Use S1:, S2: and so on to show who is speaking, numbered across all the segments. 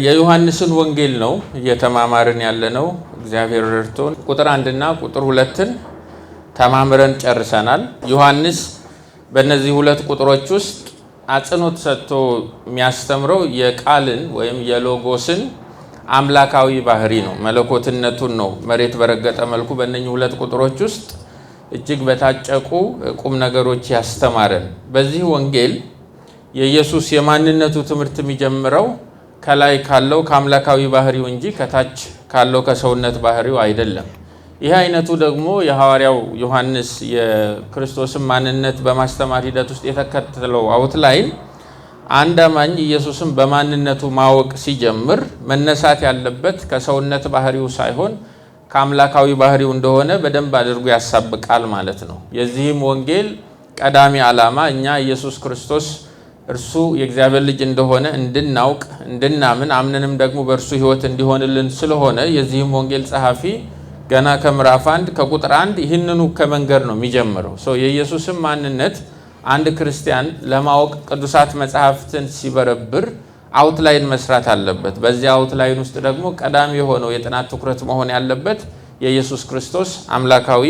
S1: የዮሐንስን ወንጌል ነው እየተማማርን ያለነው። እግዚአብሔር ረድቶን ቁጥር 1 እና ቁጥር 2ን ተማምረን ጨርሰናል። ዮሐንስ በእነዚህ ሁለት ቁጥሮች ውስጥ አጽንኦት ሰጥቶ የሚያስተምረው የቃልን ወይም የሎጎስን አምላካዊ ባህሪ ነው፣ መለኮትነቱን ነው። መሬት በረገጠ መልኩ በእነዚህ ሁለት ቁጥሮች ውስጥ እጅግ በታጨቁ ቁም ነገሮች ያስተማረን። በዚህ ወንጌል የኢየሱስ የማንነቱ ትምህርት የሚጀምረው ከላይ ካለው ከአምላካዊ ባህሪው እንጂ ከታች ካለው ከሰውነት ባህሪው አይደለም። ይህ አይነቱ ደግሞ የሐዋርያው ዮሐንስ የክርስቶስን ማንነት በማስተማር ሂደት ውስጥ የተከተለው አውትላይን አንድ አማኝ ኢየሱስን በማንነቱ ማወቅ ሲጀምር መነሳት ያለበት ከሰውነት ባህሪው ሳይሆን ከአምላካዊ ባህሪው እንደሆነ በደንብ አድርጎ ያሳብቃል ማለት ነው። የዚህም ወንጌል ቀዳሚ ዓላማ እኛ ኢየሱስ ክርስቶስ እርሱ የእግዚአብሔር ልጅ እንደሆነ እንድናውቅ እንድናምን አምነንም ደግሞ በእርሱ ሕይወት እንዲሆንልን ስለሆነ የዚህም ወንጌል ጸሐፊ ገና ከምዕራፍ 1 ከቁጥር 1 ይህንኑ ከመንገር ነው የሚጀምረው። የኢየሱስን ማንነት አንድ ክርስቲያን ለማወቅ ቅዱሳት መጽሐፍትን ሲበረብር አውትላይን መስራት አለበት። በዚህ አውትላይን ውስጥ ደግሞ ቀዳሚ የሆነው የጥናት ትኩረት መሆን ያለበት የኢየሱስ ክርስቶስ አምላካዊ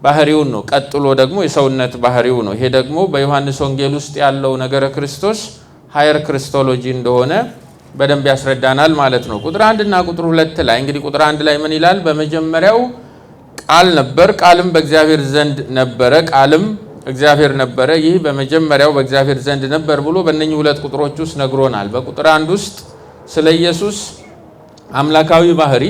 S1: ባህሪውን ነው። ቀጥሎ ደግሞ የሰውነት ባህሪው ነው። ይሄ ደግሞ በዮሐንስ ወንጌል ውስጥ ያለው ነገረ ክርስቶስ ሃየር ክርስቶሎጂ እንደሆነ በደንብ ያስረዳናል ማለት ነው። ቁጥር 1 እና ቁጥር 2 ላይ እንግዲህ ቁጥር 1 ላይ ምን ይላል? በመጀመሪያው ቃል ነበር፣ ቃልም በእግዚአብሔር ዘንድ ነበረ፣ ቃልም እግዚአብሔር ነበረ። ይህ በመጀመሪያው በእግዚአብሔር ዘንድ ነበር ብሎ በእነኚህ ሁለት ቁጥሮች ውስጥ ነግሮናል። በቁጥር 1 ውስጥ ስለ ኢየሱስ አምላካዊ ባህሪ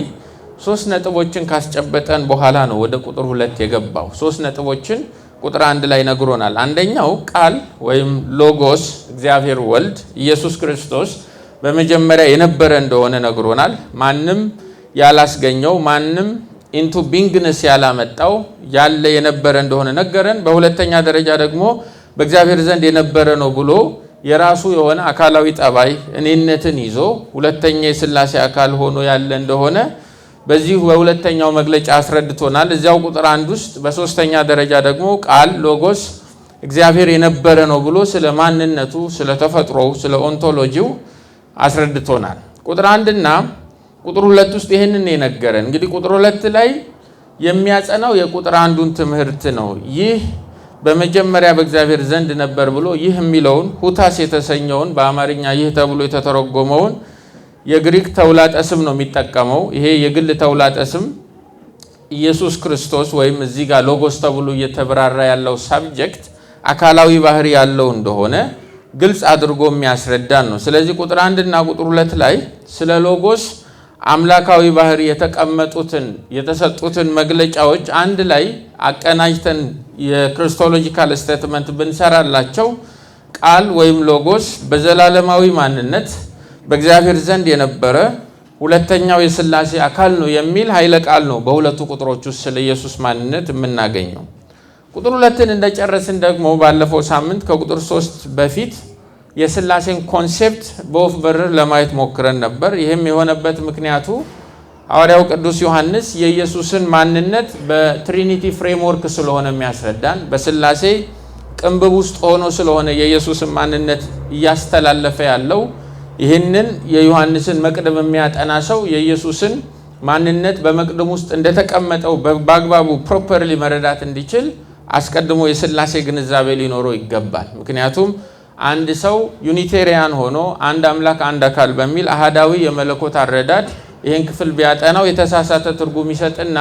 S1: 3 ነጥቦችን ካስጨበጠን በኋላ ነው ወደ ቁጥር 2 የገባው። 3 ነጥቦችን ቁጥር 1 ላይ ነግሮናል። አንደኛው ቃል ወይም ሎጎስ እግዚአብሔር ወልድ ኢየሱስ ክርስቶስ በመጀመሪያ የነበረ እንደሆነ ነግሮናል። ማንም ያላስገኘው ማንም ኢንቱ ቢንግነስ ያላመጣው ያለ የነበረ እንደሆነ ነገረን። በሁለተኛ ደረጃ ደግሞ በእግዚአብሔር ዘንድ የነበረ ነው ብሎ የራሱ የሆነ አካላዊ ጠባይ እኔነትን ይዞ ሁለተኛ የሥላሴ አካል ሆኖ ያለ እንደሆነ በዚህ በሁለተኛው መግለጫ አስረድቶናል። እዚያው ቁጥር 1 ውስጥ በሶስተኛ ደረጃ ደግሞ ቃል ሎጎስ እግዚአብሔር የነበረ ነው ብሎ ስለ ማንነቱ፣ ስለ ተፈጥሮው፣ ስለ ኦንቶሎጂው አስረድቶናል። ቁጥር 1 እና ቁጥር 2 ውስጥ ይህንን የነገረን እንግዲህ ቁጥር 2 ላይ የሚያጸናው የቁጥር 1ን ትምህርት ነው። ይህ በመጀመሪያ በእግዚአብሔር ዘንድ ነበር ብሎ ይህ የሚለውን ሁታስ የተሰኘውን በአማርኛ ይህ ተብሎ የተተረጎመውን የግሪክ ተውላጠ ስም ነው የሚጠቀመው። ይሄ የግል ተውላጠ ስም ኢየሱስ ክርስቶስ ወይም እዚህ ጋር ሎጎስ ተብሎ እየተብራራ ያለው ሳብጀክት አካላዊ ባህሪ ያለው እንደሆነ ግልጽ አድርጎ የሚያስረዳን ነው። ስለዚህ ቁጥር 1 እና ቁጥር 2 ላይ ስለ ሎጎስ አምላካዊ ባህሪ የተሰጡትን መግለጫዎች አንድ ላይ አቀናጅተን የክርስቶሎጂካል ስቴትመንት ብንሰራላቸው ቃል ወይም ሎጎስ በዘላለማዊ ማንነት በእግዚአብሔር ዘንድ የነበረ ሁለተኛው የሥላሴ አካል ነው የሚል ኃይለ ቃል ነው በሁለቱ ቁጥሮች ውስጥ ስለ ኢየሱስ ማንነት የምናገኘው። ቁጥር 2ን እንደጨረስን ደግሞ ባለፈው ሳምንት ከቁጥር 3 በፊት የሥላሴን ኮንሴፕት በወፍ በረር ለማየት ሞክረን ነበር። ይህም የሆነበት ምክንያቱ ሐዋርያው ቅዱስ ዮሐንስ የኢየሱስን ማንነት በትሪኒቲ ፍሬምወርክ ስለሆነ የሚያስረዳን በሥላሴ ቅንብብ ውስጥ ሆኖ ስለሆነ የኢየሱስን ማንነት እያስተላለፈ ያለው ይህንን የዮሐንስን መቅደም የሚያጠና ሰው የኢየሱስን ማንነት በመቅደም ውስጥ እንደተቀመጠው በአግባቡ ፕሮፐርሊ መረዳት እንዲችል አስቀድሞ የሥላሴ ግንዛቤ ሊኖረው ይገባል። ምክንያቱም አንድ ሰው ዩኒቴሪያን ሆኖ አንድ አምላክ አንድ አካል በሚል አሃዳዊ የመለኮት አረዳድ ይህን ክፍል ቢያጠናው የተሳሳተ ትርጉም ይሰጥና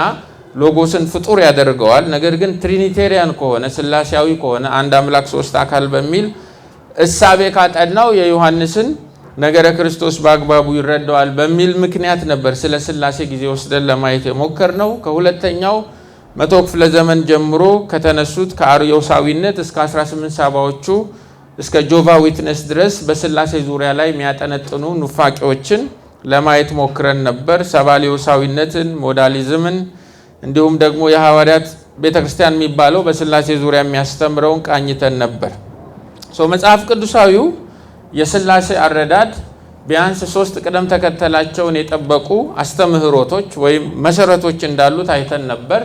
S1: ሎጎስን ፍጡር ያደርገዋል። ነገር ግን ትሪኒቴሪያን ከሆነ ሥላሴያዊ ከሆነ አንድ አምላክ 3 አካል በሚል እሳቤ ካጠናው የዮሐንስን ነገረ ክርስቶስ በአግባቡ ይረዳዋል በሚል ምክንያት ነበር ስለ ሥላሴ ጊዜ ወስደን ለማየት የሞከርነው። ከሁለተኛው መቶ ክፍለ ዘመን ጀምሮ ከተነሱት ከአርዮሳዊነት እስከ 1870ዎቹ እስከ ጆቫ ዊትነስ ድረስ በሥላሴ ዙሪያ ላይ የሚያጠነጥኑ ኑፋቄዎችን ለማየት ሞክረን ነበር። ሰባሊዮሳዊነትን፣ ሞዳሊዝምን እንዲሁም ደግሞ የሐዋርያት ቤተክርስቲያን የሚባለው በሥላሴ ዙሪያ የሚያስተምረውን ቃኝተን ነበር። መጽሐፍ ቅዱሳዊው የሥላሴ አረዳድ ቢያንስ 3 ቅደም ተከተላቸውን የጠበቁ አስተምህሮቶች ወይም መሰረቶች እንዳሉት አይተን ነበር።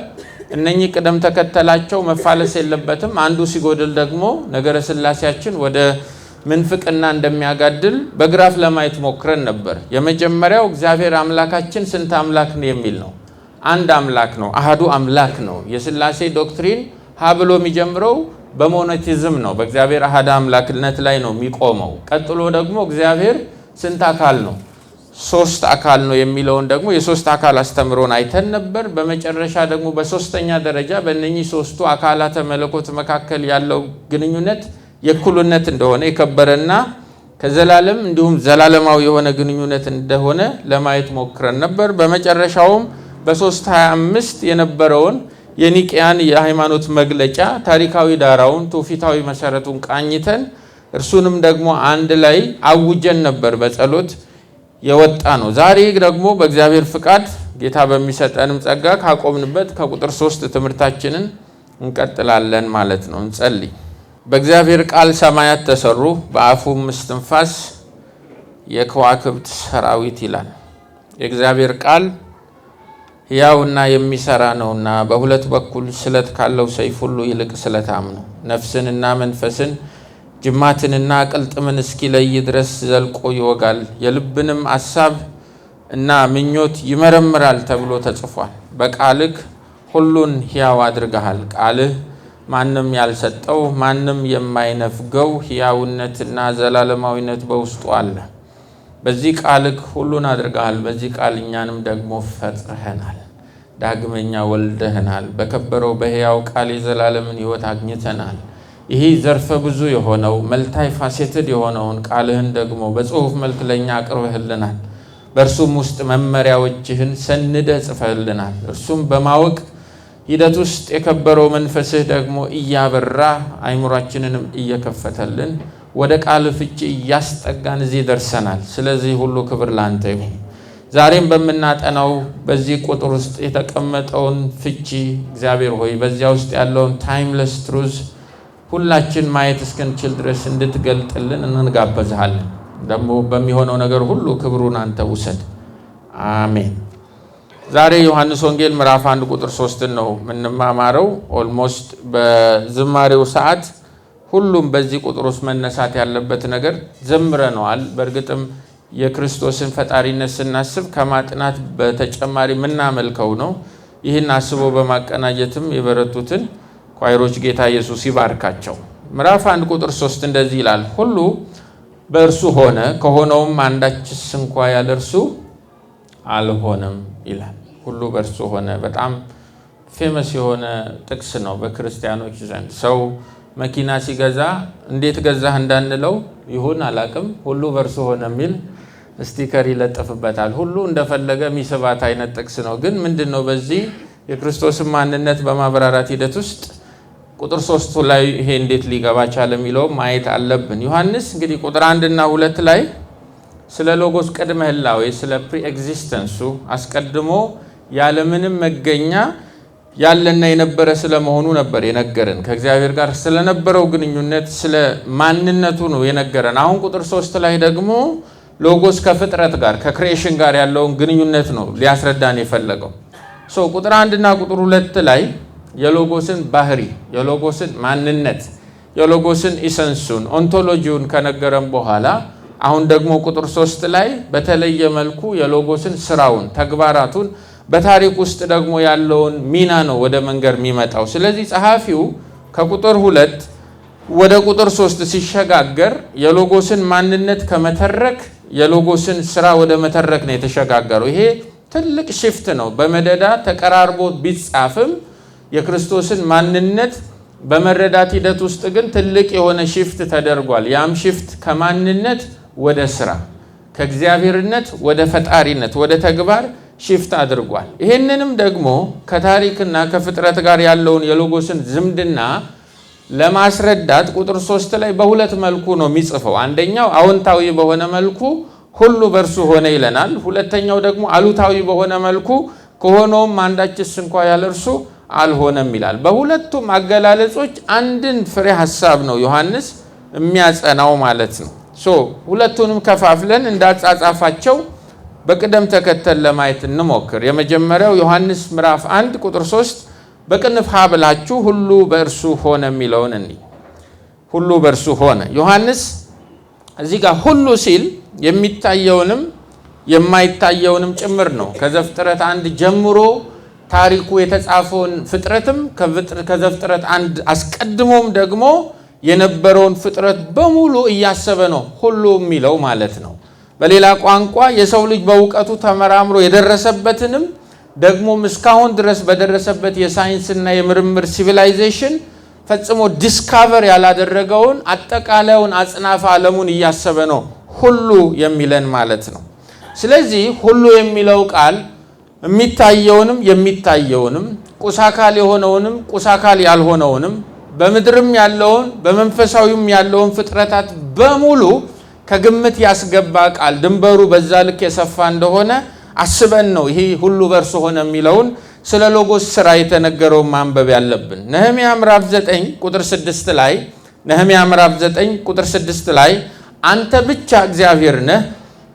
S1: እነኚህ ቅደም ተከተላቸው መፋለስ የለበትም። አንዱ ሲጎድል ደግሞ ነገረ ሥላሴያችን ወደ ምንፍቅና እንደሚያጋድል በግራፍ ለማየት ሞክረን ነበር። የመጀመሪያው እግዚአብሔር አምላካችን ስንት አምላክ ነው የሚል ነው። አንድ አምላክ ነው፣ አሃዱ አምላክ ነው። የሥላሴ ዶክትሪን ብሎ የሚጀምረው በሞኖቲዝም ነው፣ በእግዚአብሔር አሃድ አምላክነት ላይ ነው የሚቆመው። ቀጥሎ ደግሞ እግዚአብሔር ስንት አካል ነው? 3 አካል ነው የሚለውን ደግሞ የሶስት አካል አስተምሮን አይተን ነበር። በመጨረሻ ደግሞ በሶስተኛ ደረጃ በእነኚህ ሶስቱ አካላተ መለኮት መካከል ያለው ግንኙነት የእኩልነት እንደሆነ የከበረና ከዘላለም እንዲሁም ዘላለማዊ የሆነ ግንኙነት እንደሆነ ለማየት ሞክረን ነበር። በመጨረሻውም በ325 የነበረውን የኒቅያን የሃይማኖት መግለጫ ታሪካዊ ዳራውን ትውፊታዊ መሰረቱን ቃኝተን እርሱንም ደግሞ አንድ ላይ አውጀን ነበር በጸሎት የወጣ ነው። ዛሬ ደግሞ በእግዚአብሔር ፍቃድ ጌታ በሚሰጠንም ጸጋ ካቆምንበት ከቁጥር 3 ትምህርታችንን እንቀጥላለን ማለት ነው። እንጸልይ። በእግዚአብሔር ቃል ሰማያት ተሰሩ፣ በአፉም እስትንፋስ የከዋክብት ሰራዊት ይላል። የእግዚአብሔር ቃል ሕያውና የሚሰራ ነውና በሁለት በኩል ስለት ካለው ሰይፍ ሁሉ ይልቅ ስለታም ነው፣ ነፍስንና መንፈስን ጅማትንና ቅልጥምን እስኪለይ ድረስ ዘልቆ ይወጋል፣ የልብንም አሳብ እና ምኞት ይመረምራል ተብሎ ተጽፏል። በቃልህ ሁሉን ሕያው አድርገሃል። ቃልህ ማንም ያልሰጠው ማንም የማይነፍገው ሕያውነትና ዘላለማዊነት በውስጡ አለ። በዚህ ቃልህ ሁሉን አድርገሃል። በዚህ ቃል እኛንም ደግሞ ፈጥረኸናል፣ ዳግመኛ ወልደኸናል። በከበረው በሕያው ቃል የዘላለምን ሕይወት አግኝተናል። ይህ ዘርፈ ብዙ የሆነው መልታይ ፋሴትድ የሆነውን ቃልህን ደግሞ በጽሑፍ መልክ ለእኛ አቅርበህልናል። በእርሱም ውስጥ መመሪያዎችህን ሰንደህ ጽፈህልናል። እርሱም በማወቅ ሂደት ውስጥ የከበረው መንፈስህ ደግሞ እያበራ አይምሯችንንም እየከፈተልን ወደ ቃል ፍቺ እያስጠጋን እዚህ ደርሰናል። ስለዚህ ሁሉ ክብር ላንተ ይሁን። ዛሬም በምናጠናው በዚህ ቁጥር ውስጥ የተቀመጠውን ፍቺ እግዚአብሔር ሆይ በዚያ ውስጥ ያለውን ታይምለስ ትሩዝ ሁላችን ማየት እስክንችል ድረስ እንድትገልጥልን እንጋበዝሃለን። ደግሞ በሚሆነው ነገር ሁሉ ክብሩን አንተ ውሰድ። አሜን። ዛሬ ዮሐንስ ወንጌል ምዕራፍ 1 ቁጥር 3 ነው የምንማማረው። ኦልሞስት በዝማሬው ሰዓት ሁሉም በዚህ ቁጥር ውስጥ መነሳት ያለበት ነገር ዘምረነዋል። በእርግጥም የክርስቶስን ፈጣሪነት ስናስብ ከማጥናት በተጨማሪ የምናመልከው ነው። ይህን አስቦ በማቀናጀትም የበረቱትን ኳይሮች ጌታ ኢየሱስ ይባርካቸው። ምዕራፍ 1 ቁጥር 3 እንደዚህ ይላል፣ ሁሉ በእርሱ ሆነ፣ ከሆነውም አንዳችስ እንኳ ያለ እርሱ አልሆነም ይላል። ሁሉ በእርሱ ሆነ በጣም ፌመስ የሆነ ጥቅስ ነው በክርስቲያኖች ዘንድ። ሰው መኪና ሲገዛ እንዴት ገዛህ እንዳንለው ይሁን አላቅም፣ ሁሉ በእርሱ ሆነ የሚል ስቲከር ይለጥፍበታል። ሁሉ እንደፈለገ የሚስባት አይነት ጥቅስ ነው። ግን ምንድነው በዚህ የክርስቶስን ማንነት በማብራራት ሂደት ውስጥ ቁጥር 3 ላይ ይሄ እንዴት ሊገባ ቻለ የሚለው ማየት አለብን። ዮሐንስ እንግዲህ ቁጥር 1 እና 2 ላይ ስለ ሎጎስ ቅድመ ህላዌ ስለ ፕሪ ኤግዚስተንሱ አስቀድሞ ያለምንም መገኛ ያለና የነበረ ስለመሆኑ ነበር የነገረን። ከእግዚአብሔር ጋር ስለነበረው ግንኙነት ስለ ማንነቱ ነው የነገረን። አሁን ቁጥር 3 ላይ ደግሞ ሎጎስ ከፍጥረት ጋር ከክሪኤሽን ጋር ያለውን ግንኙነት ነው ሊያስረዳን የፈለገው። ቁጥር 1 እና ቁጥር 2 ላይ የሎጎስን ባህሪ፣ የሎጎስን ማንነት፣ የሎጎስን ኢሰንሱን ኦንቶሎጂውን ከነገረን በኋላ አሁን ደግሞ ቁጥር 3 ላይ በተለየ መልኩ የሎጎስን ስራውን፣ ተግባራቱን በታሪክ ውስጥ ደግሞ ያለውን ሚና ነው ወደ መንገር የሚመጣው። ስለዚህ ጸሐፊው ከቁጥር 2 ወደ ቁጥር 3 ሲሸጋገር የሎጎስን ማንነት ከመተረክ የሎጎስን ስራ ወደ መተረክ ነው የተሸጋገረው። ይሄ ትልቅ ሽፍት ነው። በመደዳ ተቀራርቦ ቢጻፍም የክርስቶስን ማንነት በመረዳት ሂደት ውስጥ ግን ትልቅ የሆነ ሽፍት ተደርጓል። ያም ሽፍት ከማንነት ወደ ስራ፣ ከእግዚአብሔርነት ወደ ፈጣሪነት፣ ወደ ተግባር ሽፍት አድርጓል። ይህንንም ደግሞ ከታሪክና ከፍጥረት ጋር ያለውን የሎጎስን ዝምድና ለማስረዳት ቁጥር 3 ላይ በሁለት መልኩ ነው የሚጽፈው። አንደኛው አዎንታዊ በሆነ መልኩ ሁሉ በእርሱ ሆነ ይለናል። ሁለተኛው ደግሞ አሉታዊ በሆነ መልኩ ከሆነውም አንዳችስ እንኳ ያለ እርሱ አልሆነም ይላል። በሁለቱም አገላለጾች አንድን ፍሬ ሐሳብ ነው ዮሐንስ የሚያጸናው ማለት ነው። ሁለቱንም ከፋፍለን እንዳጻጻፋቸው በቅደም ተከተል ለማየት እንሞክር። የመጀመሪያው ዮሐንስ ምዕራፍ 1 ቁጥር 3 በቅንፍ ሀ ብላችሁ ሁሉ በእርሱ ሆነ የሚለውን ሁሉ በእርሱ ሆነ። ዮሐንስ እዚህ ጋር ሁሉ ሲል የሚታየውንም የማይታየውንም ጭምር ነው። ከዘፍጥረት 1 ጀምሮ ታሪኩ የተጻፈውን ፍጥረትም ከዘፍጥረት 1 አስቀድሞም ደግሞ የነበረውን ፍጥረት በሙሉ እያሰበ ነው ሁሉ የሚለው ማለት ነው። በሌላ ቋንቋ የሰው ልጅ በእውቀቱ ተመራምሮ የደረሰበትንም ደግሞም እስካሁን ድረስ በደረሰበት የሳይንስና የምርምር ሲቪላይዜሽን ፈጽሞ ዲስካቨር ያላደረገውን አጠቃላዩን አጽናፈ ዓለሙን እያሰበ ነው ሁሉ የሚለን ማለት ነው። ስለዚህ ሁሉ የሚለው ቃል የሚታየውንም የሚታየውንም ቁሳካል የሆነውንም ቁሳካል ያልሆነውንም በምድርም ያለውን በመንፈሳዊም ያለውን ፍጥረታት በሙሉ ከግምት ያስገባ ቃል ድንበሩ በዛ ልክ የሰፋ እንደሆነ አስበን ነው ይሄ ሁሉ በእርሱ ሆነ የሚለውን ስለ ሎጎስ ስራ የተነገረው ማንበብ ያለብን። ነህምያ ምዕራፍ 9 ቁጥር 6 ላይ ነህምያ ምዕራፍ 9 ቁጥር 6 ላይ አንተ ብቻ እግዚአብሔር ነህ፣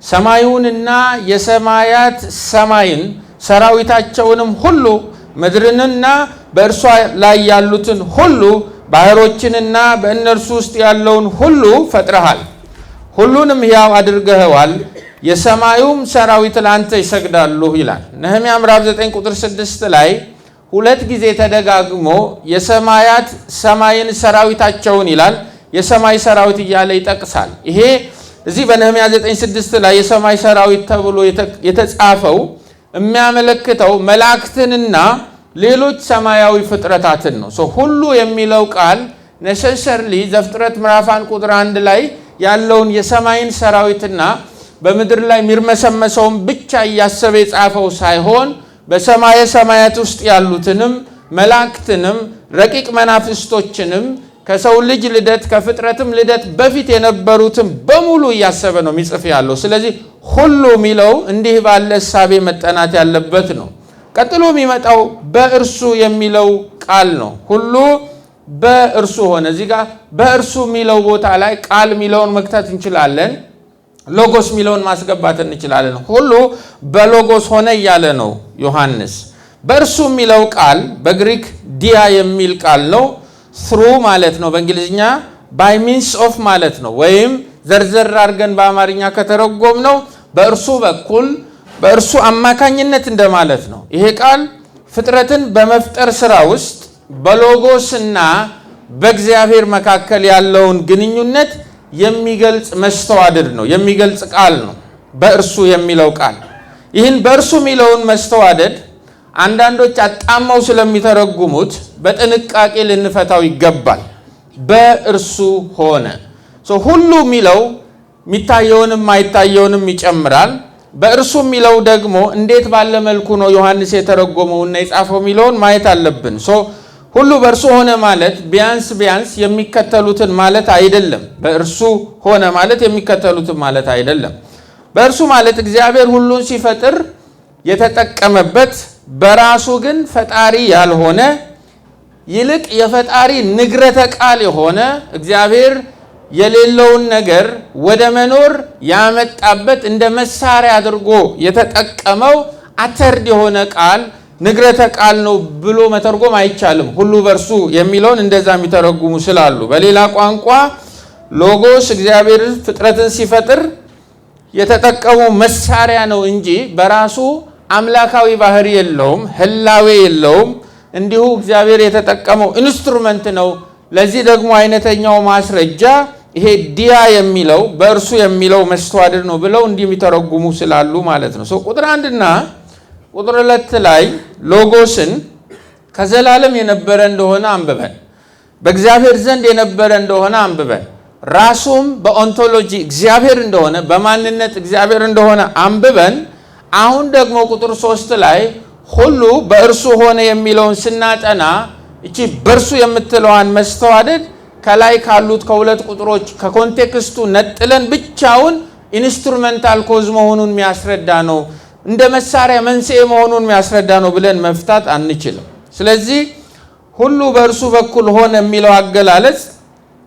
S1: ሰማዩንና የሰማያት ሰማይን ሰራዊታቸውንም ሁሉ ምድርንና በእርሷ ላይ ያሉትን ሁሉ ባህሮችንና በእነርሱ ውስጥ ያለውን ሁሉ ፈጥረሃል፣ ሁሉንም ሕያው አድርገኸዋል፣ የሰማዩም ሰራዊት ለአንተ ይሰግዳሉ ይላል። ነህምያ ምዕራፍ 9 ቁጥር 6 ላይ 2 ጊዜ ተደጋግሞ የሰማያት ሰማይን ሰራዊታቸውን ይላል። የሰማይ ሰራዊት እያለ ይጠቅሳል። ይሄ እዚህ በነህምያ 9:6 ላይ የሰማይ ሰራዊት ተብሎ የተጻፈው የሚያመለክተው መላእክትንና ሌሎች ሰማያዊ ፍጥረታትን ነው። ሁሉ የሚለው ቃል ነሰሰርሊ ዘፍጥረት ምዕራፍ 1 ቁጥር 1 ላይ ያለውን የሰማይን ሰራዊትና በምድር ላይ የሚርመሰመሰውን ብቻ እያሰበ የጻፈው ሳይሆን በሰማየ ሰማያት ውስጥ ያሉትንም መላእክትንም ረቂቅ መናፍስቶችንም ከሰው ልጅ ልደት ከፍጥረትም ልደት በፊት የነበሩትን በሙሉ እያሰበ ነው የሚጽፍ ያለው። ስለዚህ ሁሉ የሚለው እንዲህ ባለ እሳቤ መጠናት ያለበት ነው። ቀጥሎ የሚመጣው በእርሱ የሚለው ቃል ነው። ሁሉ በእርሱ ሆነ። እዚህ ጋር በእርሱ የሚለው ቦታ ላይ ቃል የሚለውን መክተት እንችላለን፣ ሎጎስ የሚለውን ማስገባት እንችላለን። ሁሉ በሎጎስ ሆነ እያለ ነው ዮሐንስ። በእርሱ የሚለው ቃል በግሪክ ዲያ የሚል ቃል ነው። ትሩ ማለት ነው በእንግሊዝኛ፣ ባይ ሚንስ ኦፍ ማለት ነው። ወይም ዘርዘር አድርገን በአማርኛ ከተረጎም ነው በእርሱ በኩል በእርሱ አማካኝነት እንደማለት ነው። ይሄ ቃል ፍጥረትን በመፍጠር ስራ ውስጥ በሎጎስና በእግዚአብሔር መካከል ያለውን ግንኙነት የሚገልጽ መስተዋድድ ነው፣ የሚገልጽ ቃል ነው በእርሱ የሚለው ቃል። ይህን በእርሱ የሚለውን መስተዋድድ አንዳንዶች አጣመው ስለሚተረጉሙት በጥንቃቄ ልንፈታው ይገባል። በእርሱ ሆነ ሁሉ የሚለው የሚታየውንም ማይታየውንም ይጨምራል። በእርሱ የሚለው ደግሞ እንዴት ባለ መልኩ ነው ዮሐንስ የተረጎመውና የጻፈው የሚለውን ማየት አለብን። ሁሉ በእርሱ ሆነ ማለት ቢያንስ የሚከተሉትን ማለት አይደለም። በእርሱ ሆነ ማለት የሚከተሉትን ማለት አይደለም። በእርሱ ማለት እግዚአብሔር ሁሉን ሲፈጥር የተጠቀመበት በራሱ ግን ፈጣሪ ያልሆነ ይልቅ የፈጣሪ ንግረተ ቃል የሆነ እግዚአብሔር የሌለውን ነገር ወደ መኖር ያመጣበት እንደ መሳሪያ አድርጎ የተጠቀመው አተርድ የሆነ ቃል ንግረተ ቃል ነው ብሎ መተርጎም አይቻልም። ሁሉ በእርሱ የሚለውን እንደዛ የሚተረጉሙ ስላሉ፣ በሌላ ቋንቋ ሎጎስ እግዚአብሔር ፍጥረትን ሲፈጥር የተጠቀመው መሳሪያ ነው እንጂ በራሱ አምላካዊ ባህሪ የለውም፣ ህላዌ የለውም። እንዲሁ እግዚአብሔር የተጠቀመው ኢንስትሩመንት ነው። ለዚህ ደግሞ አይነተኛው ማስረጃ ይሄ ዲያ የሚለው በእርሱ የሚለው መስተዋድድ ነው ብለው እንዲህ የሚተረጉሙ ስላሉ ማለት ነው። ቁጥር 1 እና ቁጥር 2 ላይ ሎጎስን ከዘላለም የነበረ እንደሆነ አንብበን፣ በእግዚአብሔር ዘንድ የነበረ እንደሆነ አንብበን፣ ራሱም በኦንቶሎጂ እግዚአብሔር እንደሆነ በማንነት እግዚአብሔር እንደሆነ አንብበን፣ አሁን ደግሞ ቁጥር 3 ላይ ሁሉ በእርሱ ሆነ የሚለውን ስናጠና እቺ በእርሱ የምትለዋን መስተዋድድ ከላይ ካሉት ከሁለት ቁጥሮች ከኮንቴክስቱ ነጥለን ብቻውን ኢንስትሩሜንታል ኮዝ መሆኑን የሚያስረዳ ነው፣ እንደ መሳሪያ መንስኤ መሆኑን የሚያስረዳ ነው ብለን መፍታት አንችልም። ስለዚህ ሁሉ በእርሱ በኩል ሆነ የሚለው አገላለጽ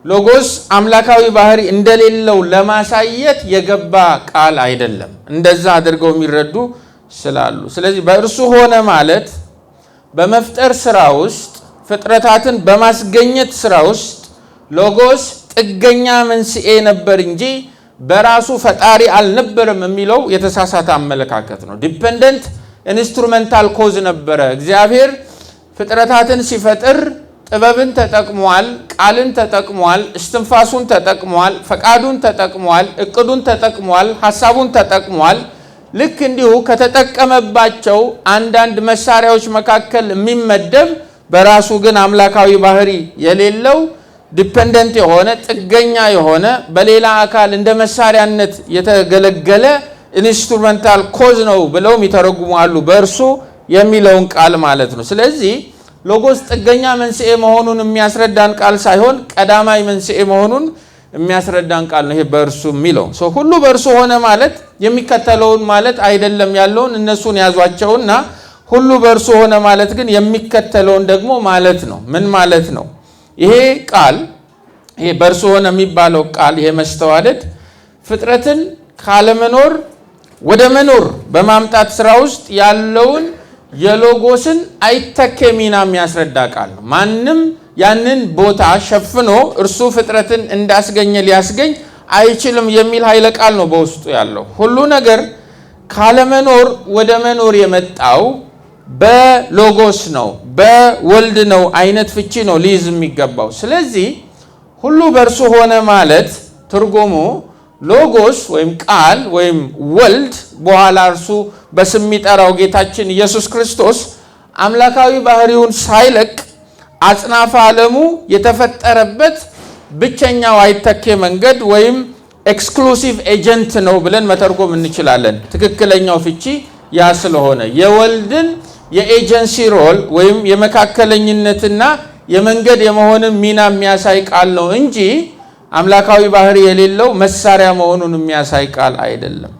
S1: ሎጎስ አምላካዊ ባህሪ እንደሌለው ለማሳየት የገባ ቃል አይደለም፣ እንደዛ አድርገው የሚረዱ ስላሉ። ስለዚህ በእርሱ ሆነ ማለት በመፍጠር ስራ ውስጥ ፍጥረታትን በማስገኘት ስራ ውስጥ ሎጎስ ጥገኛ መንስኤ ነበር እንጂ በራሱ ፈጣሪ አልነበረም የሚለው የተሳሳተ አመለካከት ነው። ዲፔንደንት ኢንስትሩሜንታል ኮዝ ነበረ። እግዚአብሔር ፍጥረታትን ሲፈጥር ጥበብን ተጠቅሟል፣ ቃልን ተጠቅሟል፣ እስትንፋሱን ተጠቅሟል፣ ፈቃዱን ተጠቅሟል፣ እቅዱን ተጠቅሟል፣ ሐሳቡን ተጠቅሟል። ልክ እንዲሁ ከተጠቀመባቸው አንዳንድ መሳሪያዎች መካከል የሚመደብ በራሱ ግን አምላካዊ ባህሪ የሌለው ዲፔንደንት የሆነ ጥገኛ የሆነ በሌላ አካል እንደ መሳሪያነት የተገለገለ ኢንስትሩሜንታል ኮዝ ነው ብለው ይተረጉማሉ። በእርሱ የሚለውን ቃል ማለት ነው። ስለዚህ ሎጎስ ጥገኛ መንስኤ መሆኑን የሚያስረዳን ቃል ሳይሆን ቀዳማይ መንስኤ መሆኑን የሚያስረዳን ቃል ነው። ይሄ በእርሱ የሚለው ሰው ሁሉ በእርሱ ሆነ ማለት የሚከተለውን ማለት አይደለም። ያለውን እነሱን ያዟቸውና ሁሉ በእርሱ ሆነ ማለት ግን የሚከተለውን ደግሞ ማለት ነው። ምን ማለት ነው? ይሄ ቃል ይሄ በእርሱ ሆነ የሚባለው ቃል ይሄ መስተዋደድ ፍጥረትን ካለመኖር ወደ መኖር በማምጣት ስራ ውስጥ ያለውን የሎጎስን አይተኬ ሚና የሚያስረዳ ቃል ነው። ማንም ያንን ቦታ ሸፍኖ እርሱ ፍጥረትን እንዳስገኘ ሊያስገኝ አይችልም የሚል ኃይለ ቃል ነው በውስጡ ያለው። ሁሉ ነገር ካለመኖር ወደ መኖር የመጣው በሎጎስ ነው፣ በወልድ ነው አይነት ፍቺ ነው ሊይዝ የሚገባው። ስለዚህ ሁሉ በእርሱ ሆነ ማለት ትርጉሙ ሎጎስ ወይም ቃል ወይም ወልድ በኋላ እርሱ በስም የሚጠራው ጌታችን ኢየሱስ ክርስቶስ አምላካዊ ባህሪውን ሳይለቅ አጽናፈ ዓለሙ የተፈጠረበት ብቸኛው አይተኬ መንገድ ወይም ኤክስክሉሲቭ ኤጀንት ነው ብለን መተርጎም እንችላለን። ትክክለኛው ፍቺ ያ ስለሆነ የወልድን የኤጀንሲ ሮል ወይም የመካከለኝነትና የመንገድ የመሆንን ሚና የሚያሳይ ቃል ነው እንጂ አምላካዊ ባህሪ የሌለው መሳሪያ መሆኑን የሚያሳይ ቃል አይደለም።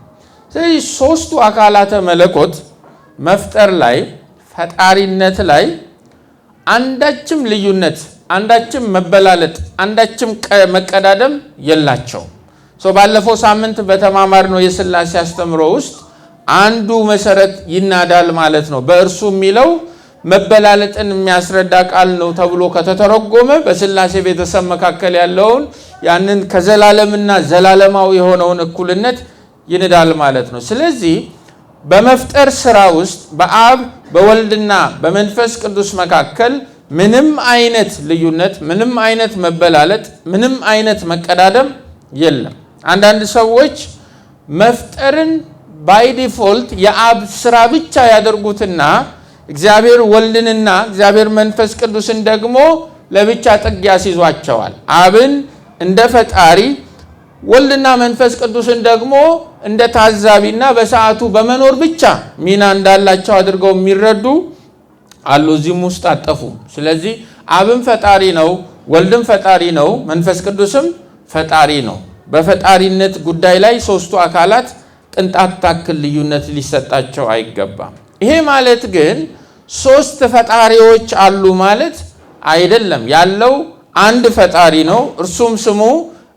S1: ስለዚህ ሶስቱ አካላተ መለኮት መፍጠር ላይ ፈጣሪነት ላይ አንዳችም ልዩነት፣ አንዳችም መበላለጥ፣ አንዳችም መቀዳደም የላቸው። ባለፈው ሳምንት በተማማርነው የሥላሴ አስተምሮ ውስጥ አንዱ መሰረት ይናዳል ማለት ነው። በእርሱ የሚለው መበላለጥን የሚያስረዳ ቃል ነው ተብሎ ከተተረጎመ በሥላሴ ቤተሰብ መካከል ያለውን ያንን ከዘላለምና ዘላለማዊ የሆነውን እኩልነት ይንዳል ማለት ነው። ስለዚህ በመፍጠር ስራ ውስጥ በአብ በወልድና በመንፈስ ቅዱስ መካከል ምንም አይነት ልዩነት፣ ምንም አይነት መበላለጥ፣ ምንም አይነት መቀዳደም የለም። አንዳንድ ሰዎች መፍጠርን ባይ ዲፎልት የአብ ስራ ብቻ ያደርጉትና እግዚአብሔር ወልድንና እግዚአብሔር መንፈስ ቅዱስን ደግሞ ለብቻ ጥግ ያስይዟቸዋል። አብን እንደ ፈጣሪ፣ ወልድና መንፈስ ቅዱስን ደግሞ እንደ ታዛቢና በሰዓቱ በመኖር ብቻ ሚና እንዳላቸው አድርገው የሚረዱ አሉ። እዚህም ውስጥ አጠፉም። ስለዚህ አብን ፈጣሪ ነው፣ ወልድም ፈጣሪ ነው፣ መንፈስ ቅዱስም ፈጣሪ ነው። በፈጣሪነት ጉዳይ ላይ ሶስቱ አካላት ቅንጣት ታክል ልዩነት ሊሰጣቸው አይገባም። ይሄ ማለት ግን ሶስት ፈጣሪዎች አሉ ማለት አይደለም። ያለው አንድ ፈጣሪ ነው፣ እርሱም ስሙ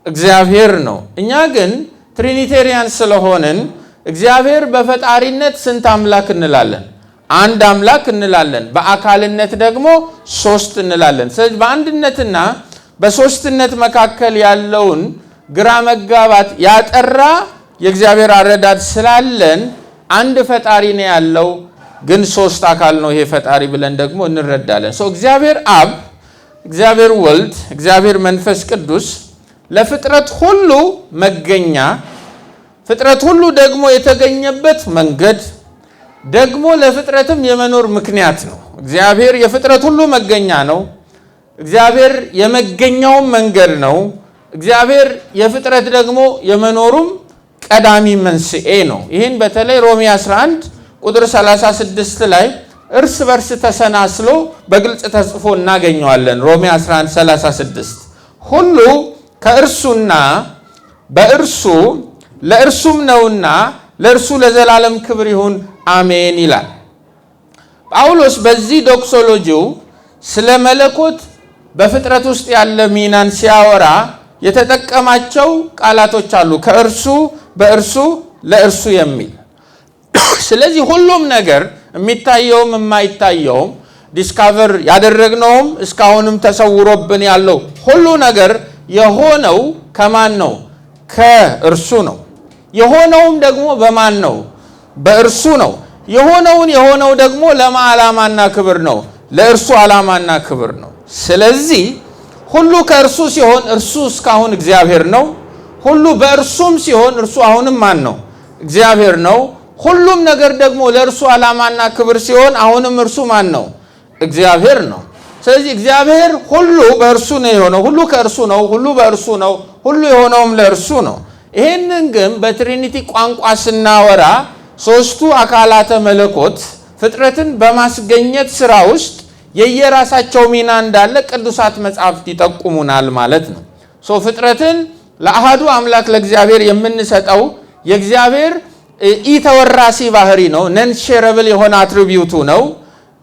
S1: እግዚአብሔር ነው። እኛ ግን ትሪኒቴሪያን ስለሆንን እግዚአብሔር በፈጣሪነት ስንት አምላክ እንላለን? አንድ አምላክ እንላለን። በአካልነት ደግሞ ሶስት እንላለን። ስለዚህ በአንድነትና በሶስትነት መካከል ያለውን ግራ መጋባት ያጠራ የእግዚአብሔር አረዳድ ስላለን አንድ ፈጣሪ ነው ያለው፣ ግን ሶስት አካል ነው ይሄ ፈጣሪ ብለን ደግሞ እንረዳለን። እግዚአብሔር አብ፣ እግዚአብሔር ወልድ፣ እግዚአብሔር መንፈስ ቅዱስ ለፍጥረት ሁሉ መገኛ፣ ፍጥረት ሁሉ ደግሞ የተገኘበት መንገድ፣ ደግሞ ለፍጥረትም የመኖር ምክንያት ነው። እግዚአብሔር የፍጥረት ሁሉ መገኛ ነው። እግዚአብሔር የመገኛውም መንገድ ነው። እግዚአብሔር የፍጥረት ደግሞ የመኖሩም ቀዳሚ መንስኤ ነው። ይህን በተለይ ሮሜ 11 ቁጥር 36 ላይ እርስ በርስ ተሰናስሎ በግልጽ ተጽፎ እናገኘዋለን። ሮሜ 11:36 ሁሉ ከእርሱና በእርሱ ለእርሱም ነውና ለእርሱ ለዘላለም ክብር ይሁን አሜን ይላል ጳውሎስ። በዚህ ዶክሶሎጂው ስለ መለኮት በፍጥረት ውስጥ ያለ ሚናን ሲያወራ የተጠቀማቸው ቃላቶች አሉ። ከእርሱ፣ በእርሱ፣ ለእርሱ የሚል። ስለዚህ ሁሉም ነገር የሚታየውም የማይታየውም ዲስካቨር ያደረግነውም እስካሁንም ተሰውሮብን ያለው ሁሉ ነገር የሆነው ከማን ነው? ከእርሱ ነው። የሆነውም ደግሞ በማን ነው? በእርሱ ነው። የሆነው ደግሞ ለማ ዓላማና ክብር ነው? ለእርሱ ዓላማና ክብር ነው። ስለዚህ ሁሉ ከእርሱ ሲሆን እርሱ እስካሁን እግዚአብሔር ነው። ሁሉ በእርሱም ሲሆን እርሱ አሁንም ማን ነው? እግዚአብሔር ነው። ሁሉም ነገር ደግሞ ለእርሱ ዓላማና ክብር ሲሆን አሁንም እርሱ ማን ነው? እግዚአብሔር ነው። ስለዚህ እግዚአብሔር ሁሉ በእርሱ ነው የሆነው፣ ሁሉ ከእርሱ ነው፣ ሁሉ በእርሱ ነው፣ ሁሉ የሆነውም ለእርሱ ነው። ይህንን ግን በትሪኒቲ ቋንቋ ስናወራ ሶስቱ አካላተ መለኮት ፍጥረትን በማስገኘት ስራ ውስጥ የየራሳቸው ሚና እንዳለ ቅዱሳት መጻሕፍት ይጠቁሙናል ማለት ነው። ፍጥረትን ለአሃዱ አምላክ ለእግዚአብሔር የምንሰጠው የእግዚአብሔር ኢተወራሲ ባህሪ ነው፣ ነን ሼረብል የሆነ አትሪቢዩቱ ነው።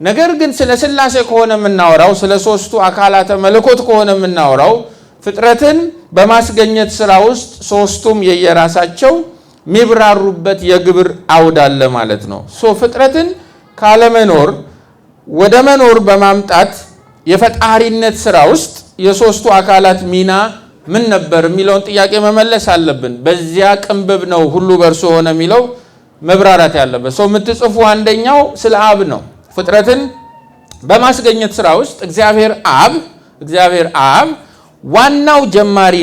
S1: ነገር ግን ስለ ሥላሴ ከሆነ የምናወራው፣ ስለ ሶስቱ አካላተ መለኮት ከሆነ የምናወራው ፍጥረትን በማስገኘት ስራ ውስጥ ሶስቱም የየራሳቸው የሚብራሩበት የግብር አውድ አለ ማለት ነው። ፍጥረትን ካለመኖር ወደ መኖር በማምጣት የፈጣሪነት ስራ ውስጥ የሶስቱ አካላት ሚና ምን ነበር የሚለውን ጥያቄ መመለስ አለብን። በዚያ ቅንብብ ነው ሁሉ በእርሱ ሆነ የሚለው መብራራት ያለበት። የምትጽፉ አንደኛው ስለ አብ ነው። ፍጥረትን በማስገኘት ስራ ውስጥ እግዚአብሔር አብ ዋናው ጀማሪ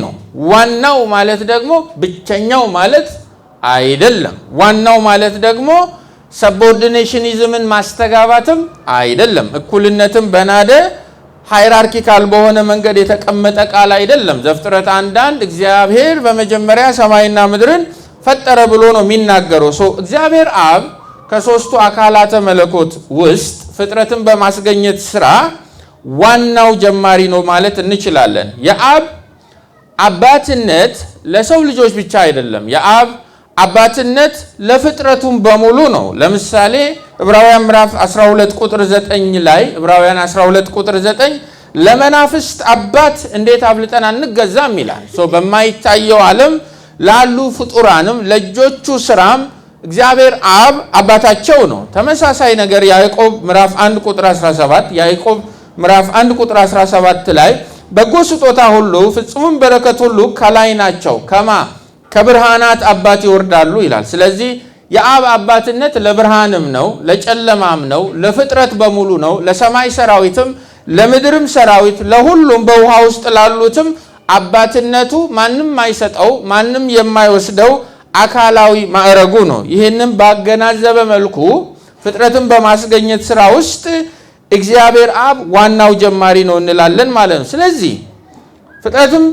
S1: ነው። ዋናው ማለት ደግሞ ብቸኛው ማለት አይደለም። ዋናው ማለት ደግሞ ሰቦርዲኔሽኒዝምን ማስተጋባትም አይደለም። እኩልነትም በናደ ሃይራርኪካል በሆነ መንገድ የተቀመጠ ቃል አይደለም። ዘፍጥረት 1:1 እግዚአብሔር በመጀመሪያ ሰማይና ምድርን ፈጠረ ብሎ ነው የሚናገረው። እግዚአብሔር አብ ከሶስቱ አካላተ መለኮት ውስጥ ፍጥረትን በማስገኘት ስራ ዋናው ጀማሪ ነው ማለት እንችላለን። የአብ አባትነት ለሰው ልጆች ብቻ አይደለም። የአብ አባትነት ለፍጥረቱም በሙሉ ነው። ለምሳሌ ዕብራውያን ምዕራፍ 12 ቁጥር 9 ላይ ዕብራውያን 12 ቁጥር 9 ለመናፍስት አባት እንዴት አብልጠን አንገዛም ይላል። በማይታየው ዓለም ላሉ ፍጡራንም ለእጆቹ ስራም እግዚአብሔር አብ አባታቸው ነው። ተመሳሳይ ነገር ያዕቆብ ምዕራፍ 1 ቁጥር 17 ያዕቆብ ምዕራፍ 1 ቁጥር 17 ላይ በጎ ስጦታ ሁሉ ፍጹም በረከት ሁሉ ከላይ ናቸው ከብርሃናት አባት ይወርዳሉ ይላል። ስለዚህ የአብ አባትነት ለብርሃንም ነው፣ ለጨለማም ነው፣ ለፍጥረት በሙሉ ነው፣ ለሰማይ ሰራዊትም፣ ለምድርም ሰራዊት፣ ለሁሉም በውሃ ውስጥ ላሉትም አባትነቱ ማንም የማይሰጠው ማንም የማይወስደው አካላዊ ማዕረጉ ነው። ይህንም ባገናዘበ መልኩ ፍጥረትን በማስገኘት ስራ ውስጥ እግዚአብሔር አብ ዋናው ጀማሪ ነው እንላለን ማለት ነው። ስለዚህ ፍጥረትም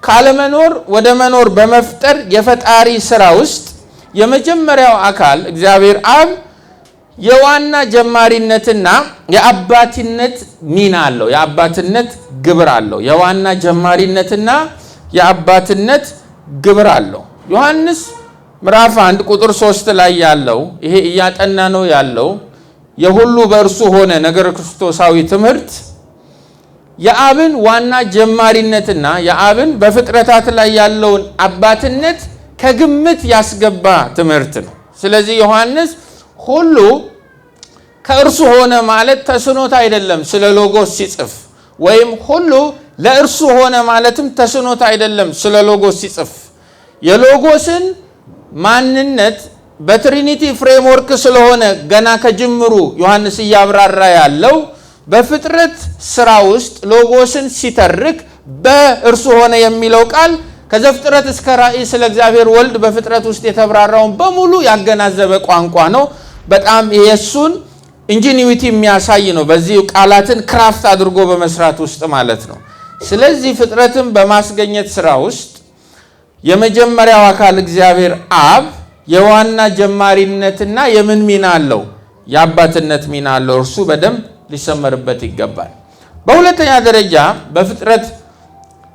S1: ካለመኖር ወደ መኖር በመፍጠር የፈጣሪ ስራ ውስጥ የመጀመሪያው አካል እግዚአብሔር አብ የዋና ጀማሪነትና የአባትነት ሚና አለው። የአባትነት ግብር አለው። የዋና ጀማሪነትና የአባትነት ግብር አለው። ዮሐንስ ምዕራፍ 1 ቁጥር 3 ላይ ያለው ይሄ እያጠና ነው ያለው የሁሉ በእርሱ ሆነ ነገር ክርስቶሳዊ ትምህርት የአብን ዋና ጀማሪነትና የአብን በፍጥረታት ላይ ያለውን አባትነት ከግምት ያስገባ ትምህርት ነው። ስለዚህ ዮሐንስ ሁሉ ከእርሱ ሆነ ማለት ተስኖት አይደለም ስለ ሎጎስ ሲጽፍ፣ ወይም ሁሉ ለእርሱ ሆነ ማለትም ተስኖት አይደለም ስለ ሎጎስ ሲጽፍ። የሎጎስን ማንነት በትሪኒቲ ፍሬምወርክ ስለሆነ ገና ከጅምሩ ዮሐንስ እያብራራ ያለው በፍጥረት ስራ ውስጥ ሎጎስን ሲተርክ በእርሱ ሆነ የሚለው ቃል ከዘፍጥረት እስከ ራእይ ስለ እግዚአብሔር ወልድ በፍጥረት ውስጥ የተብራራውን በሙሉ ያገናዘበ ቋንቋ ነው። በጣም የሱን ኢንጂኒዊቲ የሚያሳይ ነው፣ በዚህ ቃላትን ክራፍት አድርጎ በመስራት ውስጥ ማለት ነው። ስለዚህ ፍጥረትን በማስገኘት ስራ ውስጥ የመጀመሪያው አካል እግዚአብሔር አብ የዋና ጀማሪነትና የምን ሚና አለው? የአባትነት ሚና አለው። እርሱ በደንብ ሊሰመርበት ይገባል። በሁለተኛ ደረጃ በፍጥረት